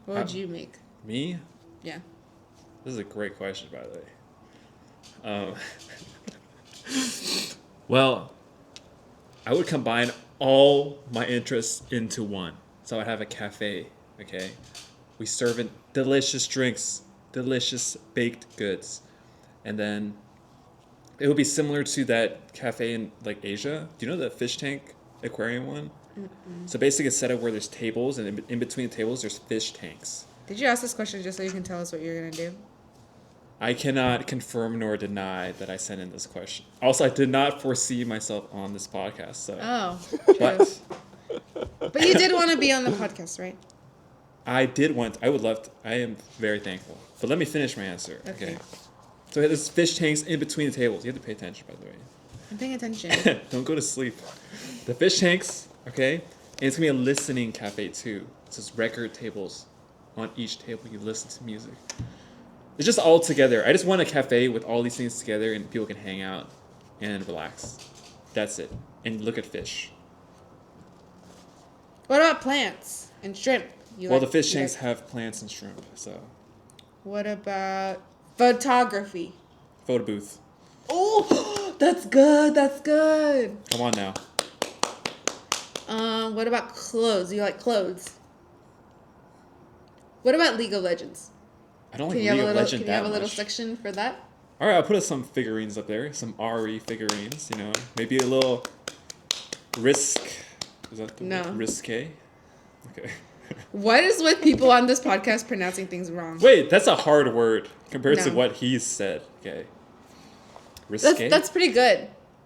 Speaker 1: What would you make?
Speaker 2: Me?
Speaker 1: Yeah.
Speaker 2: This is a great question, by the way. Well, I would combine all my interests into one. So I'd have a cafe, okay? We serve in delicious drinks, delicious baked goods. And then it would be similar to that cafe in like Asia. Do you know the fish tank aquarium one? So basically it's set up where there's tables, and in between the tables there's fish tanks.
Speaker 1: Did you ask this question just so you can tell us what you're gonna do?
Speaker 2: I cannot confirm nor deny that I sent in this question. Also, I did not foresee myself on this podcast. So,
Speaker 1: Oh,
Speaker 2: but
Speaker 1: but you did want to be on the podcast, right?
Speaker 2: I did want. I would love to. I am very thankful. But let me finish my answer. Okay. So there's fish tanks in between the tables. You have to pay attention, by the way.
Speaker 1: I'm paying attention.
Speaker 2: Don't go to sleep. The fish tanks, okay? And it's gonna be a listening cafe too. It's just record tables. On each table, you listen to music. It's just all together. I just want a cafe with all these things together, and people can hang out and relax. That's it. And look at fish.
Speaker 1: What about plants and shrimp?
Speaker 2: The fish tanks have plants and shrimp. So,
Speaker 1: What about photography?
Speaker 2: photo booth.
Speaker 1: Oh, that's good. That's good.
Speaker 2: Come on now.
Speaker 1: What about clothes? You like clothes? What about League of Legends?
Speaker 2: I don't like
Speaker 1: Can you
Speaker 2: League
Speaker 1: have a
Speaker 2: of
Speaker 1: little?
Speaker 2: Legends
Speaker 1: Can you have
Speaker 2: that
Speaker 1: a little
Speaker 2: much.
Speaker 1: section for that?
Speaker 2: All right, I'll put some figurines up there. Some RE figurines. You know, maybe a little risk. Is that the
Speaker 1: No.
Speaker 2: word? Risque? Okay.
Speaker 1: What is with people on this podcast pronouncing things wrong?
Speaker 2: Wait, that's a hard word compared to
Speaker 1: No.
Speaker 2: what he's said. Okay. Risque?
Speaker 1: That's pretty good.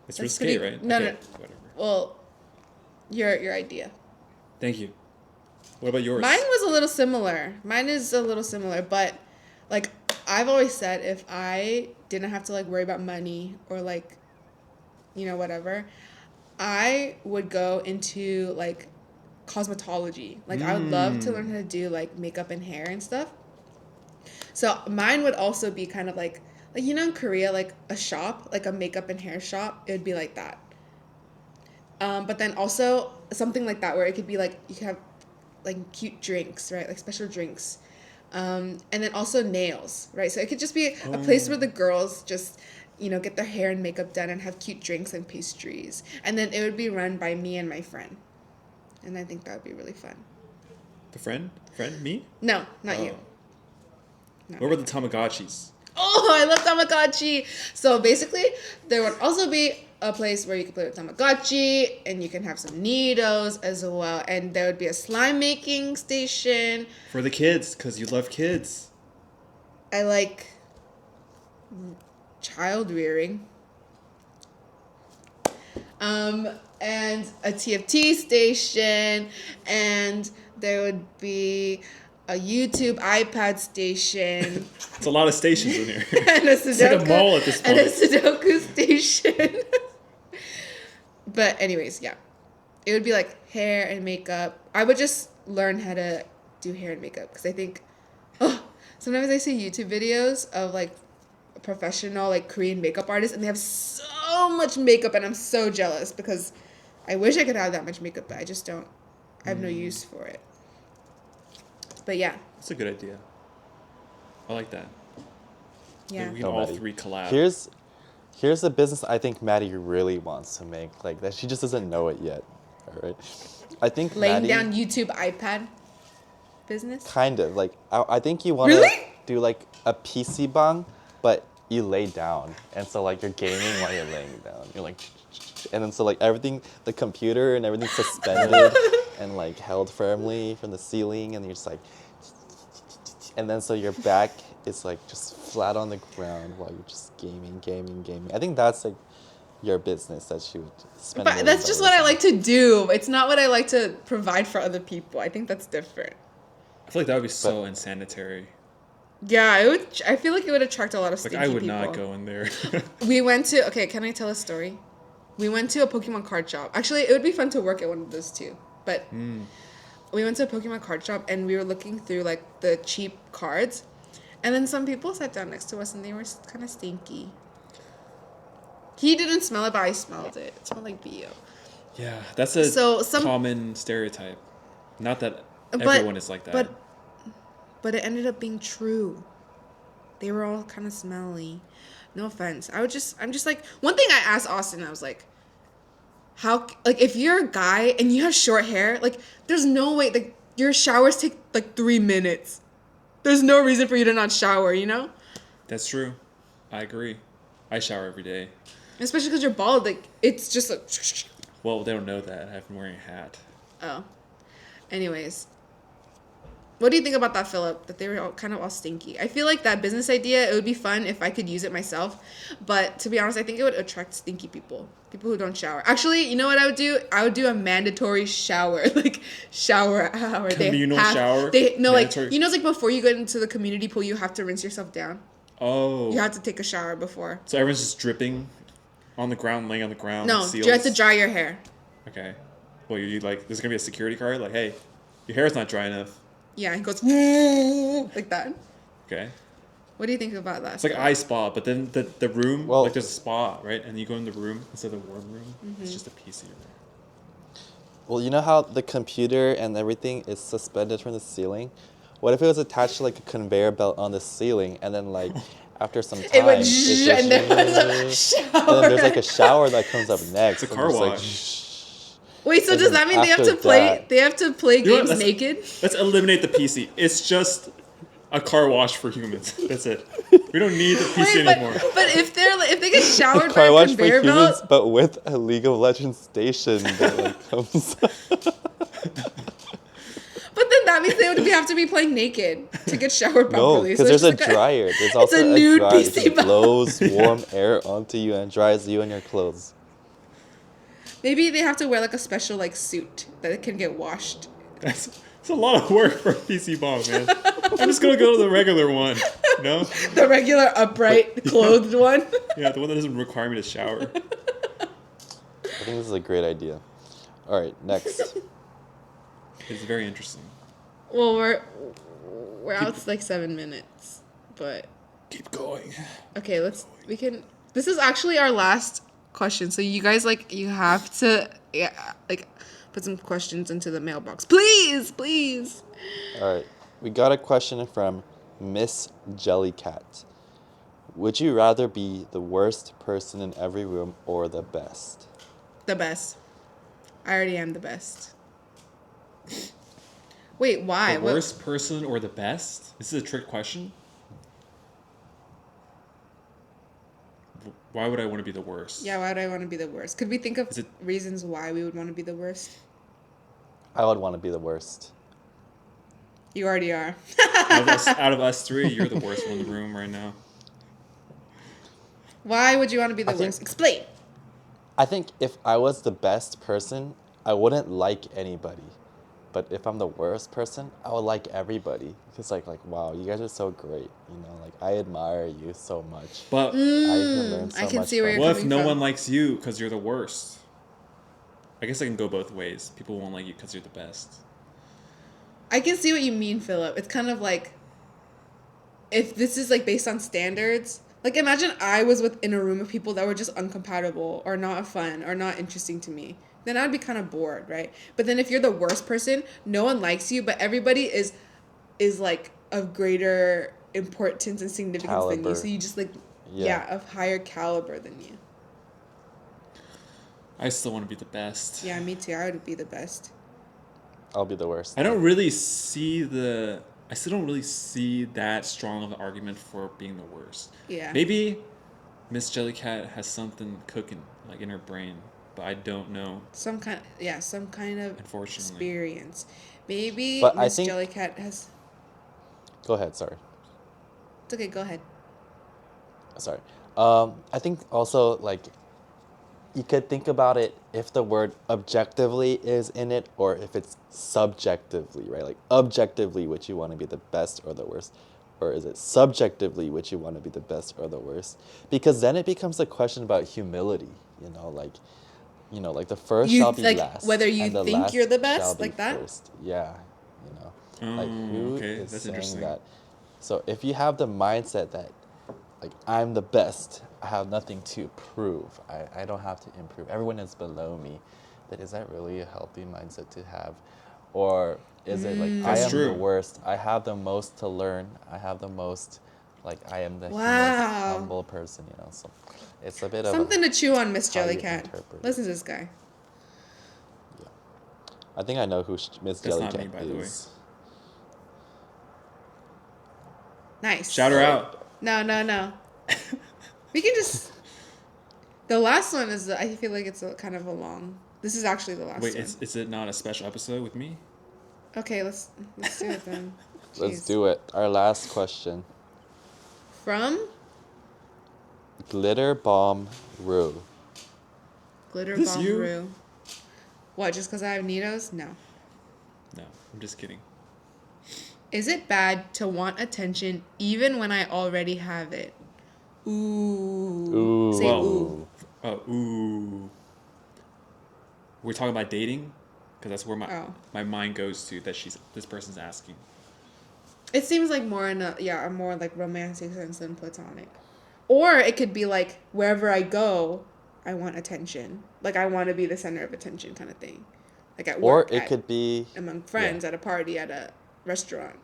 Speaker 2: It's
Speaker 1: that's
Speaker 2: risque,
Speaker 1: pretty-
Speaker 2: right?
Speaker 1: no,
Speaker 2: Okay,
Speaker 1: no.
Speaker 2: whatever.
Speaker 1: Well, your idea.
Speaker 2: Thank you. What about yours?
Speaker 1: Mine was a little similar. Mine is a little similar, but like I've always said, if I didn't have to like worry about money or like, you know, whatever, I would go into like cosmetology. Like I would love to learn how to do like makeup and hair and stuff. So mine would also be kind of like you know in Korea, like a shop, like a makeup and hair shop, it would be like that. But then also something like that where it could be like you could have like cute drinks, right? Like special drinks. And then also nails, right? So it could just be a place where the girls just, get their hair and makeup done and have cute drinks and pastries. And then it would be run by me and my friend. And I think that would be really fun.
Speaker 2: The friend? Me?
Speaker 1: No, not you.
Speaker 2: Oh.
Speaker 1: Not
Speaker 2: What
Speaker 1: me.
Speaker 2: about the Tamagotchis?
Speaker 1: Oh, I love Tamagotchi. So basically, there would also be a place where you could play with Tamagotchi, and you can have some Neatos as well. And there would be a slime making station.
Speaker 2: For the kids, because you love kids.
Speaker 1: I like child rearing. And a TFT station, and there would be a YouTube iPad station.
Speaker 2: It's a lot of stations in here.
Speaker 1: And a Sudoku,
Speaker 2: It's like a mall at this point.
Speaker 1: and a Sudoku station. But anyways, yeah. It would be like hair and makeup. I would just learn how to do hair and makeup because I think, sometimes I see YouTube videos of like professional like Korean makeup artists and they have so much makeup and I'm so jealous because I wish I could have that much makeup, but I just don't. I have no use for it. But yeah.
Speaker 2: That's a good idea. I like that.
Speaker 1: Yeah.
Speaker 2: We can all three collab.
Speaker 3: Here's the business I think Maddie really wants to make. Like that, she just doesn't know it yet. All right. I think
Speaker 1: Laying
Speaker 3: Maddie,
Speaker 1: down YouTube iPad business.
Speaker 3: kind of like I think you want to
Speaker 1: Really?
Speaker 3: do like a PC bang, but you lay down, and so like you're gaming while you're laying down. You're like, and then so like everything, the computer and everything's suspended and like held firmly from the ceiling, and you're just like, and then so your back is like just flat on the ground while you're just gaming. I think that's like your business that she would spend.
Speaker 1: But that's just what I like to do. It's not what I like to provide for other people. I think that's different.
Speaker 2: I feel like that would be so unsanitary.
Speaker 1: Yeah, it would. I feel like it would attract a lot of
Speaker 2: Like,
Speaker 1: stinky
Speaker 2: I would
Speaker 1: people.
Speaker 2: not go in there.
Speaker 1: We went to. Okay, can I tell a story? We went to a Pokemon card shop. Actually, it would be fun to work at one of those too. But we went to a Pokemon card shop and we were looking through like the cheap cards, and then some people sat down next to us and they were kind of stinky. He didn't smell it, but I smelled it. It smelled like BO.
Speaker 2: Yeah, that's a
Speaker 1: So some-
Speaker 2: common stereotype. Not that everyone is like that.
Speaker 1: But it ended up being true. They were all kind of smelly. No offense. I'm just like, one thing I asked Austin, I was like, how, like, if you're a guy and you have short hair, like, there's no way, like, your showers take, like, 3 minutes. There's no reason for you to not shower, you know?
Speaker 2: That's true. I agree. I shower every day.
Speaker 1: Especially because you're bald, like, it's just like,
Speaker 2: Well, they don't know that. I've been wearing a hat.
Speaker 1: oh. Anyways. What do you think about that, Philip? That they were all kind of all stinky. I feel like that business idea, it would be fun if I could use it myself. But to be honest, I think it would attract stinky people. People who don't shower. Actually, you know what I would do? I would do a mandatory shower. Like, shower hour.
Speaker 2: Communal shower?
Speaker 1: No, like,
Speaker 2: Mandatory.
Speaker 1: you know, it's like before you go into the community pool, you have to rinse yourself down.
Speaker 2: Oh.
Speaker 1: You have to take a shower before.
Speaker 2: So everyone's just dripping on the ground, laying on the ground.
Speaker 1: No,
Speaker 2: seals.
Speaker 1: you have to dry your hair.
Speaker 2: Okay. Well, you like, there's going to be a security card? Like, hey, your hair's not dry enough.
Speaker 1: Yeah, it goes like that.
Speaker 2: Okay.
Speaker 1: What do you think about that?
Speaker 2: It's like eye spa, but then the room,
Speaker 3: Well-
Speaker 2: like there's a spa, right? And you go in the room instead of the warm room. It's just a piece of your room.
Speaker 3: Well, you know how the computer and everything is suspended from the ceiling? What if it was attached to like a conveyor belt on the ceiling, and then like after some time,
Speaker 1: It went
Speaker 3: just-
Speaker 1: and there was a shower.
Speaker 3: and then there's like a shower that comes up next.
Speaker 2: It's a
Speaker 3: and
Speaker 2: car
Speaker 3: just, like,
Speaker 2: wash.
Speaker 1: Wait, so
Speaker 3: And
Speaker 1: does
Speaker 3: then
Speaker 1: that mean they have
Speaker 3: after
Speaker 1: to play?
Speaker 3: that-
Speaker 1: They have to play
Speaker 2: You know what,
Speaker 1: games
Speaker 2: let's-
Speaker 1: naked?
Speaker 2: Let's eliminate the PC. It's just a car wash for humans. That's it. We don't need the PC
Speaker 1: Wait, but
Speaker 2: anymore.
Speaker 1: if they get showered by
Speaker 3: car
Speaker 1: a
Speaker 3: wash for
Speaker 1: conveyor
Speaker 3: humans,
Speaker 1: belt,
Speaker 3: but with a League of Legends station that like comes.
Speaker 1: but then that means they would have to be playing naked to get showered
Speaker 3: No,
Speaker 1: properly.
Speaker 3: because
Speaker 1: it's
Speaker 3: there's a
Speaker 1: just like
Speaker 3: dryer. There's also
Speaker 1: a nude
Speaker 3: dryer.
Speaker 1: PC
Speaker 3: It
Speaker 1: belt.
Speaker 3: blows warm air onto you and dries you and your clothes.
Speaker 1: Maybe they have to wear like a special like suit that can get washed.
Speaker 2: It's a lot of work for a PC bomb, man. I'm just going to go to the regular one. No?
Speaker 1: The regular upright clothed one.
Speaker 2: Yeah, the one that doesn't require me to shower.
Speaker 3: I think this is a great idea. All right, next.
Speaker 2: It's very interesting.
Speaker 1: Well, we're out to like 7 minutes, but
Speaker 2: Keep going.
Speaker 1: okay, this is actually our last question, so you guys you have to put some questions into the mailbox, please.
Speaker 3: All right, we got a question from Miss Jellycat. Would you rather be the worst person in every room or the best?
Speaker 1: The best. I already am the best. Wait, why?
Speaker 2: The worst person or the best? This is a trick question. Why would I want to be the worst?
Speaker 1: Yeah, why do I want to be the worst? Could we think of
Speaker 2: Is it-
Speaker 1: reasons why we would want to be the worst?
Speaker 3: I would want to be the worst.
Speaker 1: You already are.
Speaker 2: out of us three, you're the worst one in the room right now.
Speaker 1: Why would you want to be the
Speaker 3: I think-
Speaker 1: worst? Explain.
Speaker 3: I think if I was the best person, I wouldn't like anybody. But if I'm the worst person, I would like everybody. Because like wow, you guys are so great. You know, like I admire you so much.
Speaker 2: But
Speaker 3: I can learn so
Speaker 1: I can
Speaker 3: much
Speaker 1: see where
Speaker 3: from
Speaker 1: you're
Speaker 2: what if
Speaker 1: coming
Speaker 2: no
Speaker 1: from.
Speaker 2: one likes you because you're the worst? I guess I can go both ways. People won't like you because you're the best.
Speaker 1: I can see what you mean, Philip. It's kind of like if this is like based on standards. Like imagine I was within a room of people that were just uncompatible or not fun or not interesting to me. Then I'd be kind of bored, right? But then if you're the worst person, no one likes you, but everybody is like of greater importance and significance than you.
Speaker 3: Caliber.
Speaker 1: So you just like
Speaker 3: Yeah.
Speaker 1: of higher caliber than you.
Speaker 2: I still want to be the best.
Speaker 1: Yeah, me too. I would be the best.
Speaker 3: I'll be the worst.
Speaker 2: I don't really see I still don't really see that strong of an argument for being the worst.
Speaker 1: Yeah.
Speaker 2: Maybe Miss Jellycat has something cooking like in her brain, but I don't know.
Speaker 1: Some kind of
Speaker 2: Unfortunately.
Speaker 1: experience. Maybe
Speaker 3: But I
Speaker 1: Miss
Speaker 3: think-
Speaker 1: Jellycat has.
Speaker 3: Go ahead, sorry.
Speaker 1: It's okay. Go ahead.
Speaker 3: Sorry. I think also like you could think about it if the word objectively is in it or if it's subjectively, right? Like objectively, would you want to be the best or the worst? Or is it subjectively, would you want to be the best or the worst? Because then it becomes a question about humility, like the first
Speaker 1: You-
Speaker 3: shall be
Speaker 1: like,
Speaker 3: last.
Speaker 1: whether you
Speaker 3: and the
Speaker 1: think
Speaker 3: last
Speaker 1: you're the best,
Speaker 3: shall be
Speaker 1: like that?
Speaker 3: First. Yeah, like
Speaker 2: Oh,
Speaker 3: who
Speaker 2: okay,
Speaker 3: is
Speaker 2: that's
Speaker 3: saying
Speaker 2: interesting.
Speaker 3: that? So if you have the mindset that like I'm the best, I have nothing to prove, I don't have to improve, everyone is below me, then is that really a healthy mindset to have? Or is it like I
Speaker 2: That's
Speaker 3: am
Speaker 2: true.
Speaker 3: the worst, I have the most to learn, I have the most, like I am the most
Speaker 1: Wow.
Speaker 3: humble person, so it's a bit of
Speaker 1: Something to chew on, Miss
Speaker 3: how you
Speaker 1: Jellycat.
Speaker 3: interpret it.
Speaker 1: Listen to this guy.
Speaker 3: I think I know who Miss
Speaker 2: That's not me,
Speaker 3: Jellycat
Speaker 2: by the way.
Speaker 3: is.
Speaker 1: Nice.
Speaker 2: Shout her out.
Speaker 1: No. We can just. The last one is. I feel like it's kind of a long. This is actually the last
Speaker 2: Wait,
Speaker 1: one.
Speaker 2: is it not a special episode with me?
Speaker 1: Okay, let's do it then.
Speaker 3: Let's do it. Our last question.
Speaker 1: From
Speaker 3: Glitter Bomb Rue.
Speaker 1: Glitter
Speaker 2: This
Speaker 1: Bomb
Speaker 2: you?
Speaker 1: Rue. What? Just because I have Nitos? No.
Speaker 2: No, I'm just kidding.
Speaker 1: Is it bad to want attention even when I already have it? Ooh.
Speaker 3: Ooh.
Speaker 1: Say
Speaker 2: Well,
Speaker 1: ooh.
Speaker 2: Ooh. We're talking about dating, because that's where
Speaker 1: Oh.
Speaker 2: my mind goes to. That this person's asking.
Speaker 1: It seems like more in a more like romantic sense than platonic. Or it could be like wherever I go, I want attention. Like I want to be the center of attention kind of thing. Like at
Speaker 3: Or
Speaker 1: work.
Speaker 3: it could be,
Speaker 1: among friends, at a party, at a restaurant.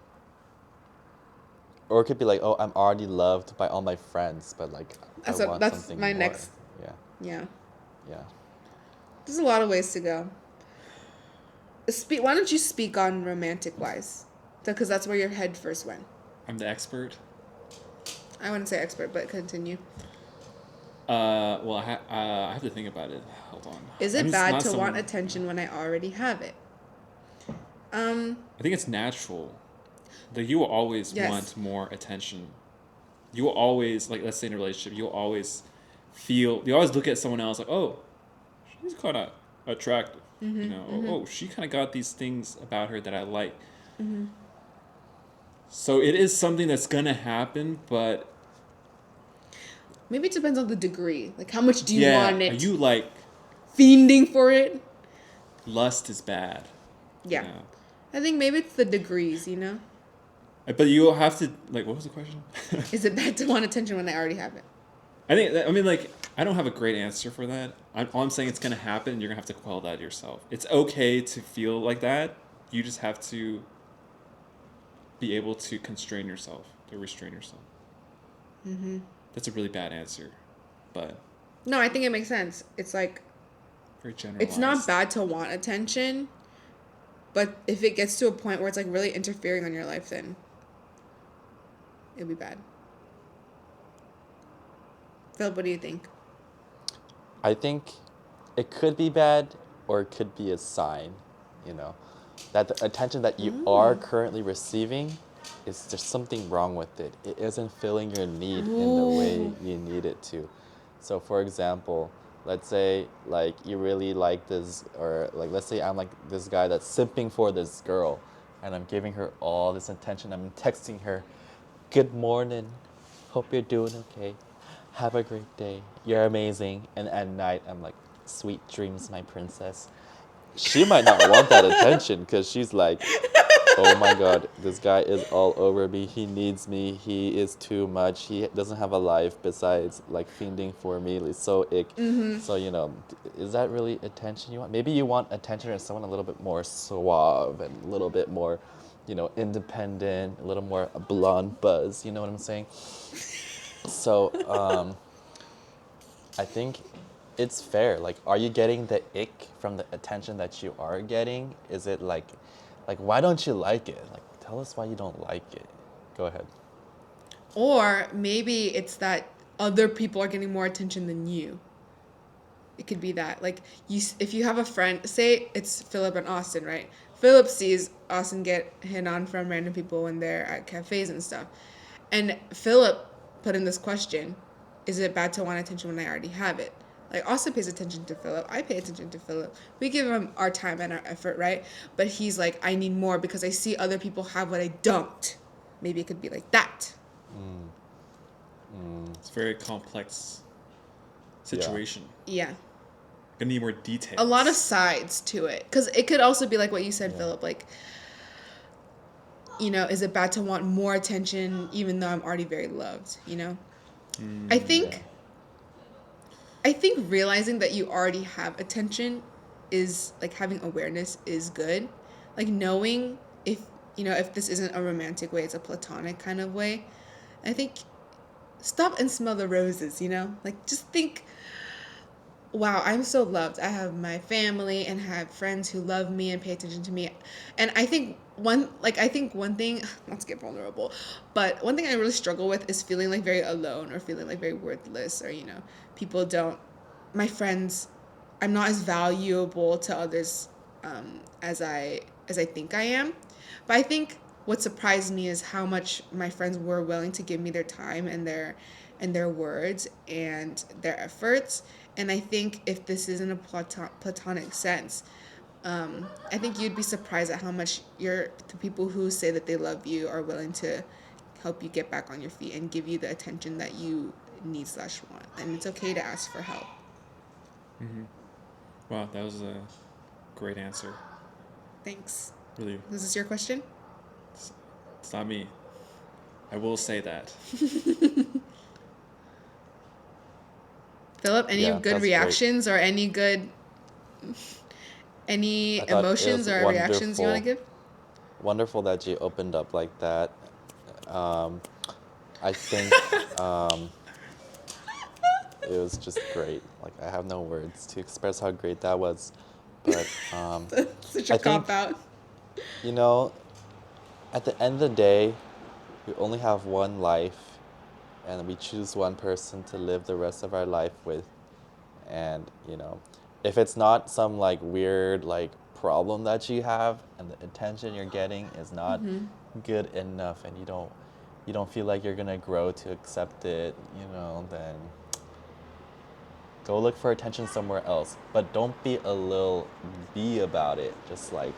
Speaker 3: or it could be like, oh, I'm already loved by all my friends, but like
Speaker 1: That's
Speaker 3: I
Speaker 1: a-
Speaker 3: want
Speaker 1: that's
Speaker 3: something
Speaker 1: my
Speaker 3: more.
Speaker 1: next-
Speaker 3: Yeah,
Speaker 1: Yeah.
Speaker 3: yeah.
Speaker 1: There's a lot of ways to go. Why don't you speak on romantic wise? Because that's where your head first went.
Speaker 2: I'm the expert.
Speaker 1: I wouldn't say expert, but continue.
Speaker 2: Well, I have to think about it. Hold on.
Speaker 1: Is
Speaker 2: I'm
Speaker 1: it
Speaker 2: just
Speaker 1: bad
Speaker 2: not
Speaker 1: to want
Speaker 2: someone-
Speaker 1: attention when I already have it?
Speaker 2: I think it's natural. That you will always
Speaker 1: Yes.
Speaker 2: want more attention. You will always, like, let's say in a relationship, you always look at someone else like, oh, she's kind of attractive. Oh, she kind of got these things about her that I like. So it is something that's going to happen, but
Speaker 1: Maybe it depends on the degree. Like, how much do you
Speaker 2: yeah,
Speaker 1: want it?
Speaker 2: are you like,
Speaker 1: Fiending for it?
Speaker 2: lust is bad.
Speaker 1: Yeah.
Speaker 2: You know?
Speaker 1: I think maybe it's the degrees,
Speaker 2: But you have to, like, what was the question?
Speaker 1: Is it bad to want attention when I already have it?
Speaker 2: I don't have a great answer for that. All I'm saying, it's going to happen, and you're going to have to quell that yourself. It's okay to feel like that. You just have to be able to restrain yourself. That's a really bad answer, but
Speaker 1: No, I think it makes sense. It's like,
Speaker 2: very generalized.
Speaker 1: it's not bad to want attention, but if it gets to a point where it's like really interfering on your life, then it'd be bad. Phil, what do you think?
Speaker 3: I think it could be bad or it could be a sign, you know, that the attention that you are currently receiving is there's something wrong with it. It isn't filling your need in the way
Speaker 1: Ooh.
Speaker 3: you need it to. So for example, let's say like you really like this, or like let's say I'm like this guy that's simping for this girl and I'm giving her all this attention. I'm texting her, "Good morning. Hope you're doing okay. Have a great day. You're amazing." And at night, I'm like, "Sweet dreams, my princess." She might not want that attention because she's like, "Oh my God, this guy is all over me. He needs me. He is too much. He doesn't have a life besides like fiending for me. It's so ick." So, you know, is that really attention you want? Maybe you want attention from someone a little bit more suave and a little bit more, you know, independent, a little more blonde buzz. You know what I'm saying? So, I think it's fair. Like, are you getting the ick from the attention that you are getting? Is it like why don't you like it? Like, tell us why you don't like it. Go ahead.
Speaker 1: Or maybe it's that other people are getting more attention than you. It could be that. Like, if you have a friend, say it's Philip and Austin, right? Philip sees Austin get hit on from random people when they're at cafes and stuff. And Philip put in this question, is it bad to want attention when I already have it? Like, Austin pays attention to Philip. I pay attention to Philip. We give him our time and our effort, right? But he's like, I need more because I see other people have what I don't. Maybe it could be like that.
Speaker 2: It's a very complex situation.
Speaker 1: Yeah.
Speaker 2: Gonna need more details.
Speaker 1: A lot of sides to it. Because it could also be like what you said, Philip. Like, you know, is it bad to want more attention even though I'm already very loved, you know? I think realizing that you already have attention is like having awareness is good. Like knowing if, you know, if this isn't a romantic way, it's a platonic kind of way. I think stop and smell the roses, you know? Like just think, wow, I'm so loved. I have my family and have friends who love me and pay attention to me. And I think one thing, not to get vulnerable, but one thing I really struggle with is feeling like very alone or feeling like very worthless, or, you know, people don't, my friends, I'm not as valuable to others as I think I am. But I think what surprised me is how much my friends were willing to give me their time and their words and their efforts. And I think if this is in a platonic sense, I think you'd be surprised at how much the people who say that they love you are willing to help you get back on your feet and give you the attention that you need/want. And it's okay to ask for help.
Speaker 2: Wow, that was a great answer.
Speaker 1: Thanks.
Speaker 2: Really,
Speaker 1: Is this your question?
Speaker 2: it's not me. I will say that.
Speaker 1: Philip, any
Speaker 3: Yeah,
Speaker 1: good
Speaker 3: that's
Speaker 1: reactions or any
Speaker 3: I thought it
Speaker 1: emotions
Speaker 3: was
Speaker 1: or reactions you want to give?
Speaker 3: wonderful that you opened up like that. I think it was just great. Like I have no words to express how great that was. But
Speaker 1: Such
Speaker 3: I
Speaker 1: a
Speaker 3: think-
Speaker 1: cop out.
Speaker 3: you know, at the end of the day, we only have one life, and we choose one person to live the rest of our life with. And, you know, if it's not some like weird like problem that you have and the attention you're getting is not good enough, and you don't feel like you're gonna grow to accept it, you know, then go look for attention somewhere else. But don't be a little bee about it. Just like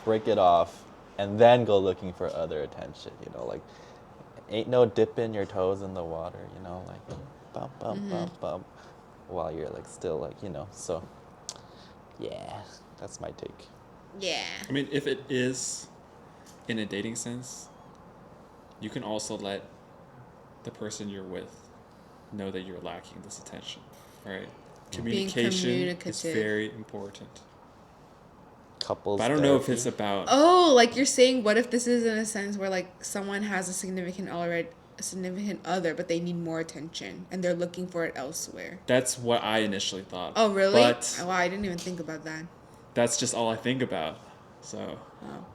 Speaker 3: break it off and then go looking for other attention, you know, like ain't no dipping your toes in the water, you know, like bump, bump, bump, bump, while you're like still like, you know, so yeah, that's my take.
Speaker 1: Yeah.
Speaker 2: I mean, if it is in a dating sense, you can also let the person you're with know that you're lacking this attention, right? Communication is
Speaker 1: communicative.
Speaker 2: very important.
Speaker 3: Couples
Speaker 2: But I don't know if
Speaker 3: therapy.
Speaker 2: it's about...
Speaker 1: Oh, like you're saying, what if this is in a sense where like someone has a significant a significant other, but they need more attention and they're looking for it elsewhere.
Speaker 2: That's what I initially thought.
Speaker 1: Oh, really?
Speaker 2: But
Speaker 1: Wow, I didn't even think about that.
Speaker 2: that's just all I think about. So,
Speaker 1: Wow.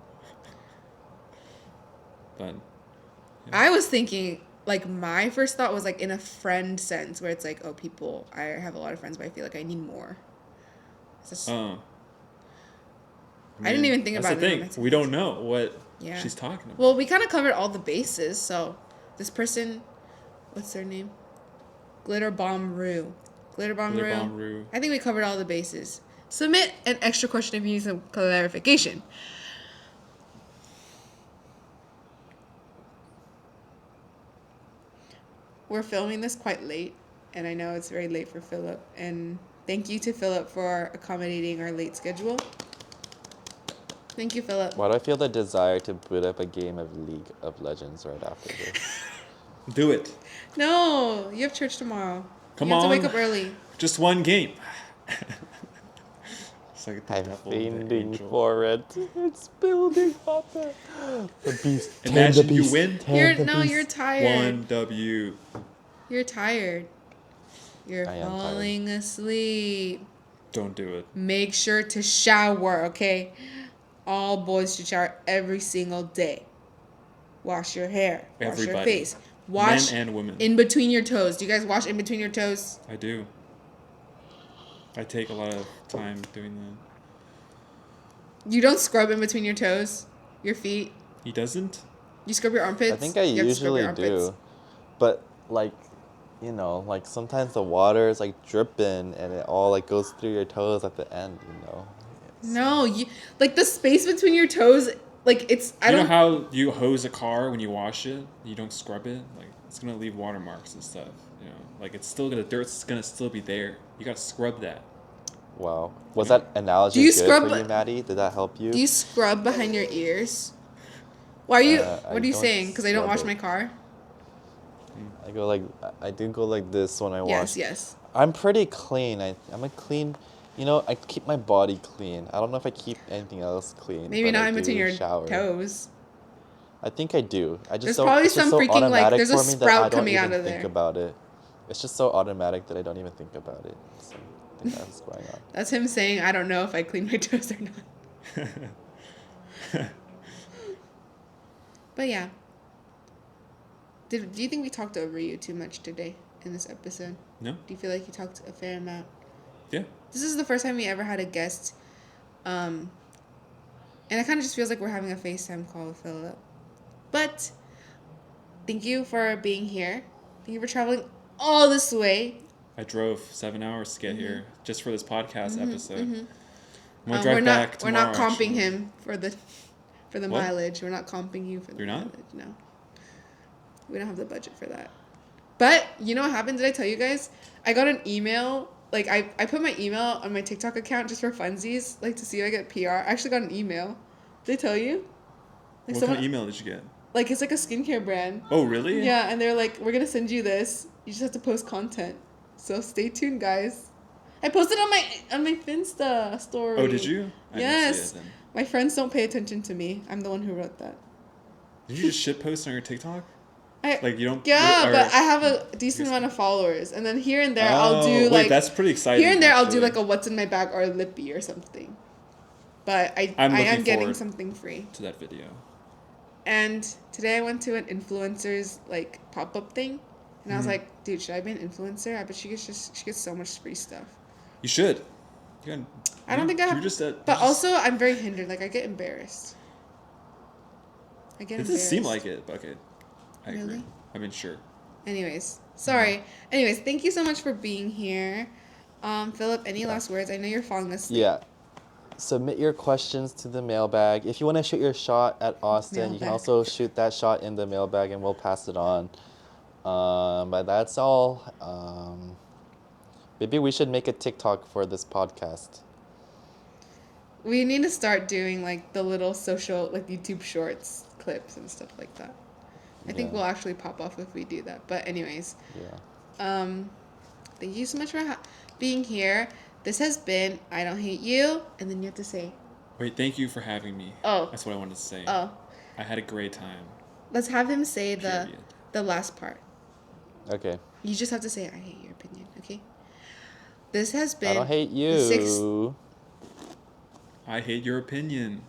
Speaker 2: but
Speaker 1: I was thinking, like, my first thought was, like, in a friend sense, where it's like, oh, I have a lot of friends, but I feel like I need more. It's just,
Speaker 2: I
Speaker 1: didn't even think
Speaker 2: that's
Speaker 1: about
Speaker 2: the
Speaker 1: it.
Speaker 2: thing.
Speaker 1: Romantic
Speaker 2: We don't know what
Speaker 1: Yeah.
Speaker 2: she's talking about.
Speaker 1: Well, we kind of covered all the bases, so this person, what's their name? Glitter Bomb Rue. Glitter Bomb Rue. I think we covered all the bases. Submit an extra question if you need some clarification. We're filming this quite late, and I know it's very late for Philip. And thank you to Philip for accommodating our late schedule. Thank you, Philip.
Speaker 3: Why do I feel the desire to boot up a game of League of Legends right after this?
Speaker 2: Do it.
Speaker 1: No, you have church tomorrow.
Speaker 2: Come
Speaker 1: you have
Speaker 2: on.
Speaker 1: to wake up early.
Speaker 2: Just one game. It's like the
Speaker 3: I'm
Speaker 2: devil and the
Speaker 3: fiending
Speaker 2: angel.
Speaker 3: for it. It's building up there. The beast.
Speaker 2: Imagine
Speaker 3: the
Speaker 2: you
Speaker 3: beast,
Speaker 2: win.
Speaker 3: tame the beast.
Speaker 1: You're tired.
Speaker 2: 1W.
Speaker 1: You're tired. You're
Speaker 3: I am
Speaker 1: falling asleep.
Speaker 2: Don't do it.
Speaker 1: Make sure to shower, okay? All boys should shower every single day. Wash your hair. Wash your
Speaker 2: Everybody.
Speaker 1: face. Wash
Speaker 2: Men and women.
Speaker 1: in between your toes. Do you guys wash in between your toes?
Speaker 2: I do. I take a lot of time doing that.
Speaker 1: You don't scrub in between your toes? Your feet?
Speaker 2: He doesn't?
Speaker 1: You scrub your armpits?
Speaker 3: I think I
Speaker 1: You have to scrub your
Speaker 3: usually
Speaker 1: armpits.
Speaker 3: do. But like, you know, like sometimes the water is like dripping and it all like goes through your toes at the end, you know.
Speaker 1: No, you like the space between your toes, like it's I
Speaker 2: You
Speaker 1: don't
Speaker 2: know how you hose a car when you wash it? You don't scrub it? Like, it's gonna leave watermarks and stuff, you know? Like, it's still gonna, dirt's gonna still be there. You gotta scrub that.
Speaker 3: Wow. Was that analogy
Speaker 1: Do you
Speaker 3: good
Speaker 1: scrub-
Speaker 3: for you, Maddie? Did that help you?
Speaker 1: Do you scrub behind your ears? Why are you
Speaker 3: I
Speaker 1: what are you
Speaker 3: don't
Speaker 1: saying? Because I don't
Speaker 3: scrub
Speaker 1: wash
Speaker 3: it.
Speaker 1: my car?
Speaker 3: I do go like this when I wash.
Speaker 1: Yes.
Speaker 3: I'm pretty clean. I'm a clean, you know, I keep my body clean. I don't know if I keep anything else clean.
Speaker 1: Maybe
Speaker 3: but
Speaker 1: not
Speaker 3: I
Speaker 1: in between
Speaker 3: do
Speaker 1: your
Speaker 3: shower.
Speaker 1: toes.
Speaker 3: I think I do. I just
Speaker 1: There's
Speaker 3: don't,
Speaker 1: probably
Speaker 3: it's just
Speaker 1: some
Speaker 3: so
Speaker 1: freaking, like,
Speaker 3: automatic
Speaker 1: there's a
Speaker 3: for me that
Speaker 1: sprout
Speaker 3: I don't
Speaker 1: coming
Speaker 3: even
Speaker 1: out of
Speaker 3: think
Speaker 1: there.
Speaker 3: about it. It's just so automatic that I don't even think about it. So I think that's going on.
Speaker 1: That's him saying I don't know if I clean my toes or not. But yeah. Do you think we talked over you too much today in this episode?
Speaker 2: No?
Speaker 1: Do you feel like you talked a fair amount?
Speaker 2: Yeah.
Speaker 1: This is the first time we ever had a guest. And it kind of just feels like we're having a FaceTime call with Philip. But thank you for being here. Thank you for traveling all this way.
Speaker 2: I drove 7 hours to get here just for this podcast episode. I'm gonna
Speaker 1: We're
Speaker 2: drive back
Speaker 1: we're
Speaker 2: tomorrow.
Speaker 1: not comping
Speaker 2: actually.
Speaker 1: him for the
Speaker 2: What?
Speaker 1: mileage. We're not comping you for the
Speaker 2: You're not?
Speaker 1: mileage. No. We don't have the budget for that. But you know what happened? Did I tell you guys? I got an email. Like I put my email on my TikTok account just for funsies, like to see if I get PR. I actually got an email. Did I tell you? Like
Speaker 2: What kind of email did you get?
Speaker 1: Like it's like a skincare brand.
Speaker 2: Oh, really?
Speaker 1: Yeah, and they're like, we're gonna send you this. You just have to post content. So stay tuned, guys. I posted on my Finsta story.
Speaker 2: Oh, did you? I didn't see
Speaker 1: Yes.
Speaker 2: it then.
Speaker 1: My friends don't pay attention to me. I'm the one who wrote that.
Speaker 2: Did you just shit post on your TikTok?
Speaker 1: I,
Speaker 2: Like, you don't...
Speaker 1: yeah,
Speaker 2: or-
Speaker 1: but I have a decent amount of followers, and then here and there I'll do
Speaker 2: wait,
Speaker 1: like
Speaker 2: that's pretty exciting.
Speaker 1: here and there I'll do
Speaker 2: actually.
Speaker 1: like a what's in my bag or a lippy or something. But I
Speaker 2: I'm
Speaker 1: am
Speaker 2: looking
Speaker 1: getting
Speaker 2: forward
Speaker 1: something free.
Speaker 2: to that video.
Speaker 1: And today I went to an influencer's like pop up thing, and I was like, dude, should I be an influencer? I bet she gets so much free stuff.
Speaker 2: You should.
Speaker 1: I don't think I have.
Speaker 2: You're just
Speaker 1: But also, I'm very hindered. Like, I get embarrassed.
Speaker 2: It doesn't seem like it, but okay. I agree.
Speaker 1: Really?
Speaker 2: I mean, sure.
Speaker 1: Anyways, sorry. Anyways, thank you so much for being here. Philip, any last words? I know you're falling asleep.
Speaker 3: Yeah. Submit your questions to the mailbag. If you want to shoot your shot at Austin, you can
Speaker 1: Mailbag.
Speaker 3: also shoot that shot in the mailbag and we'll pass it on. But that's all. Maybe we should make a TikTok for this podcast.
Speaker 1: We need to start doing, like, the little social, like, YouTube shorts clips and stuff like that. I think
Speaker 3: Yeah.
Speaker 1: we'll actually pop off if we do that. But anyways,
Speaker 3: Yeah.
Speaker 1: thank you so much for being here. This has been I Don't Hate You. And then you have to say,
Speaker 2: Wait, thank you for having me.
Speaker 1: Oh.
Speaker 2: That's what I wanted to say.
Speaker 1: oh.
Speaker 2: I had a great time.
Speaker 1: Let's have him say
Speaker 2: Period.
Speaker 1: the the last part.
Speaker 3: Okay.
Speaker 1: You just have to say, I hate your opinion, okay? This has been
Speaker 3: I don't hate
Speaker 1: the sixth.
Speaker 3: you.
Speaker 2: I hate your opinion.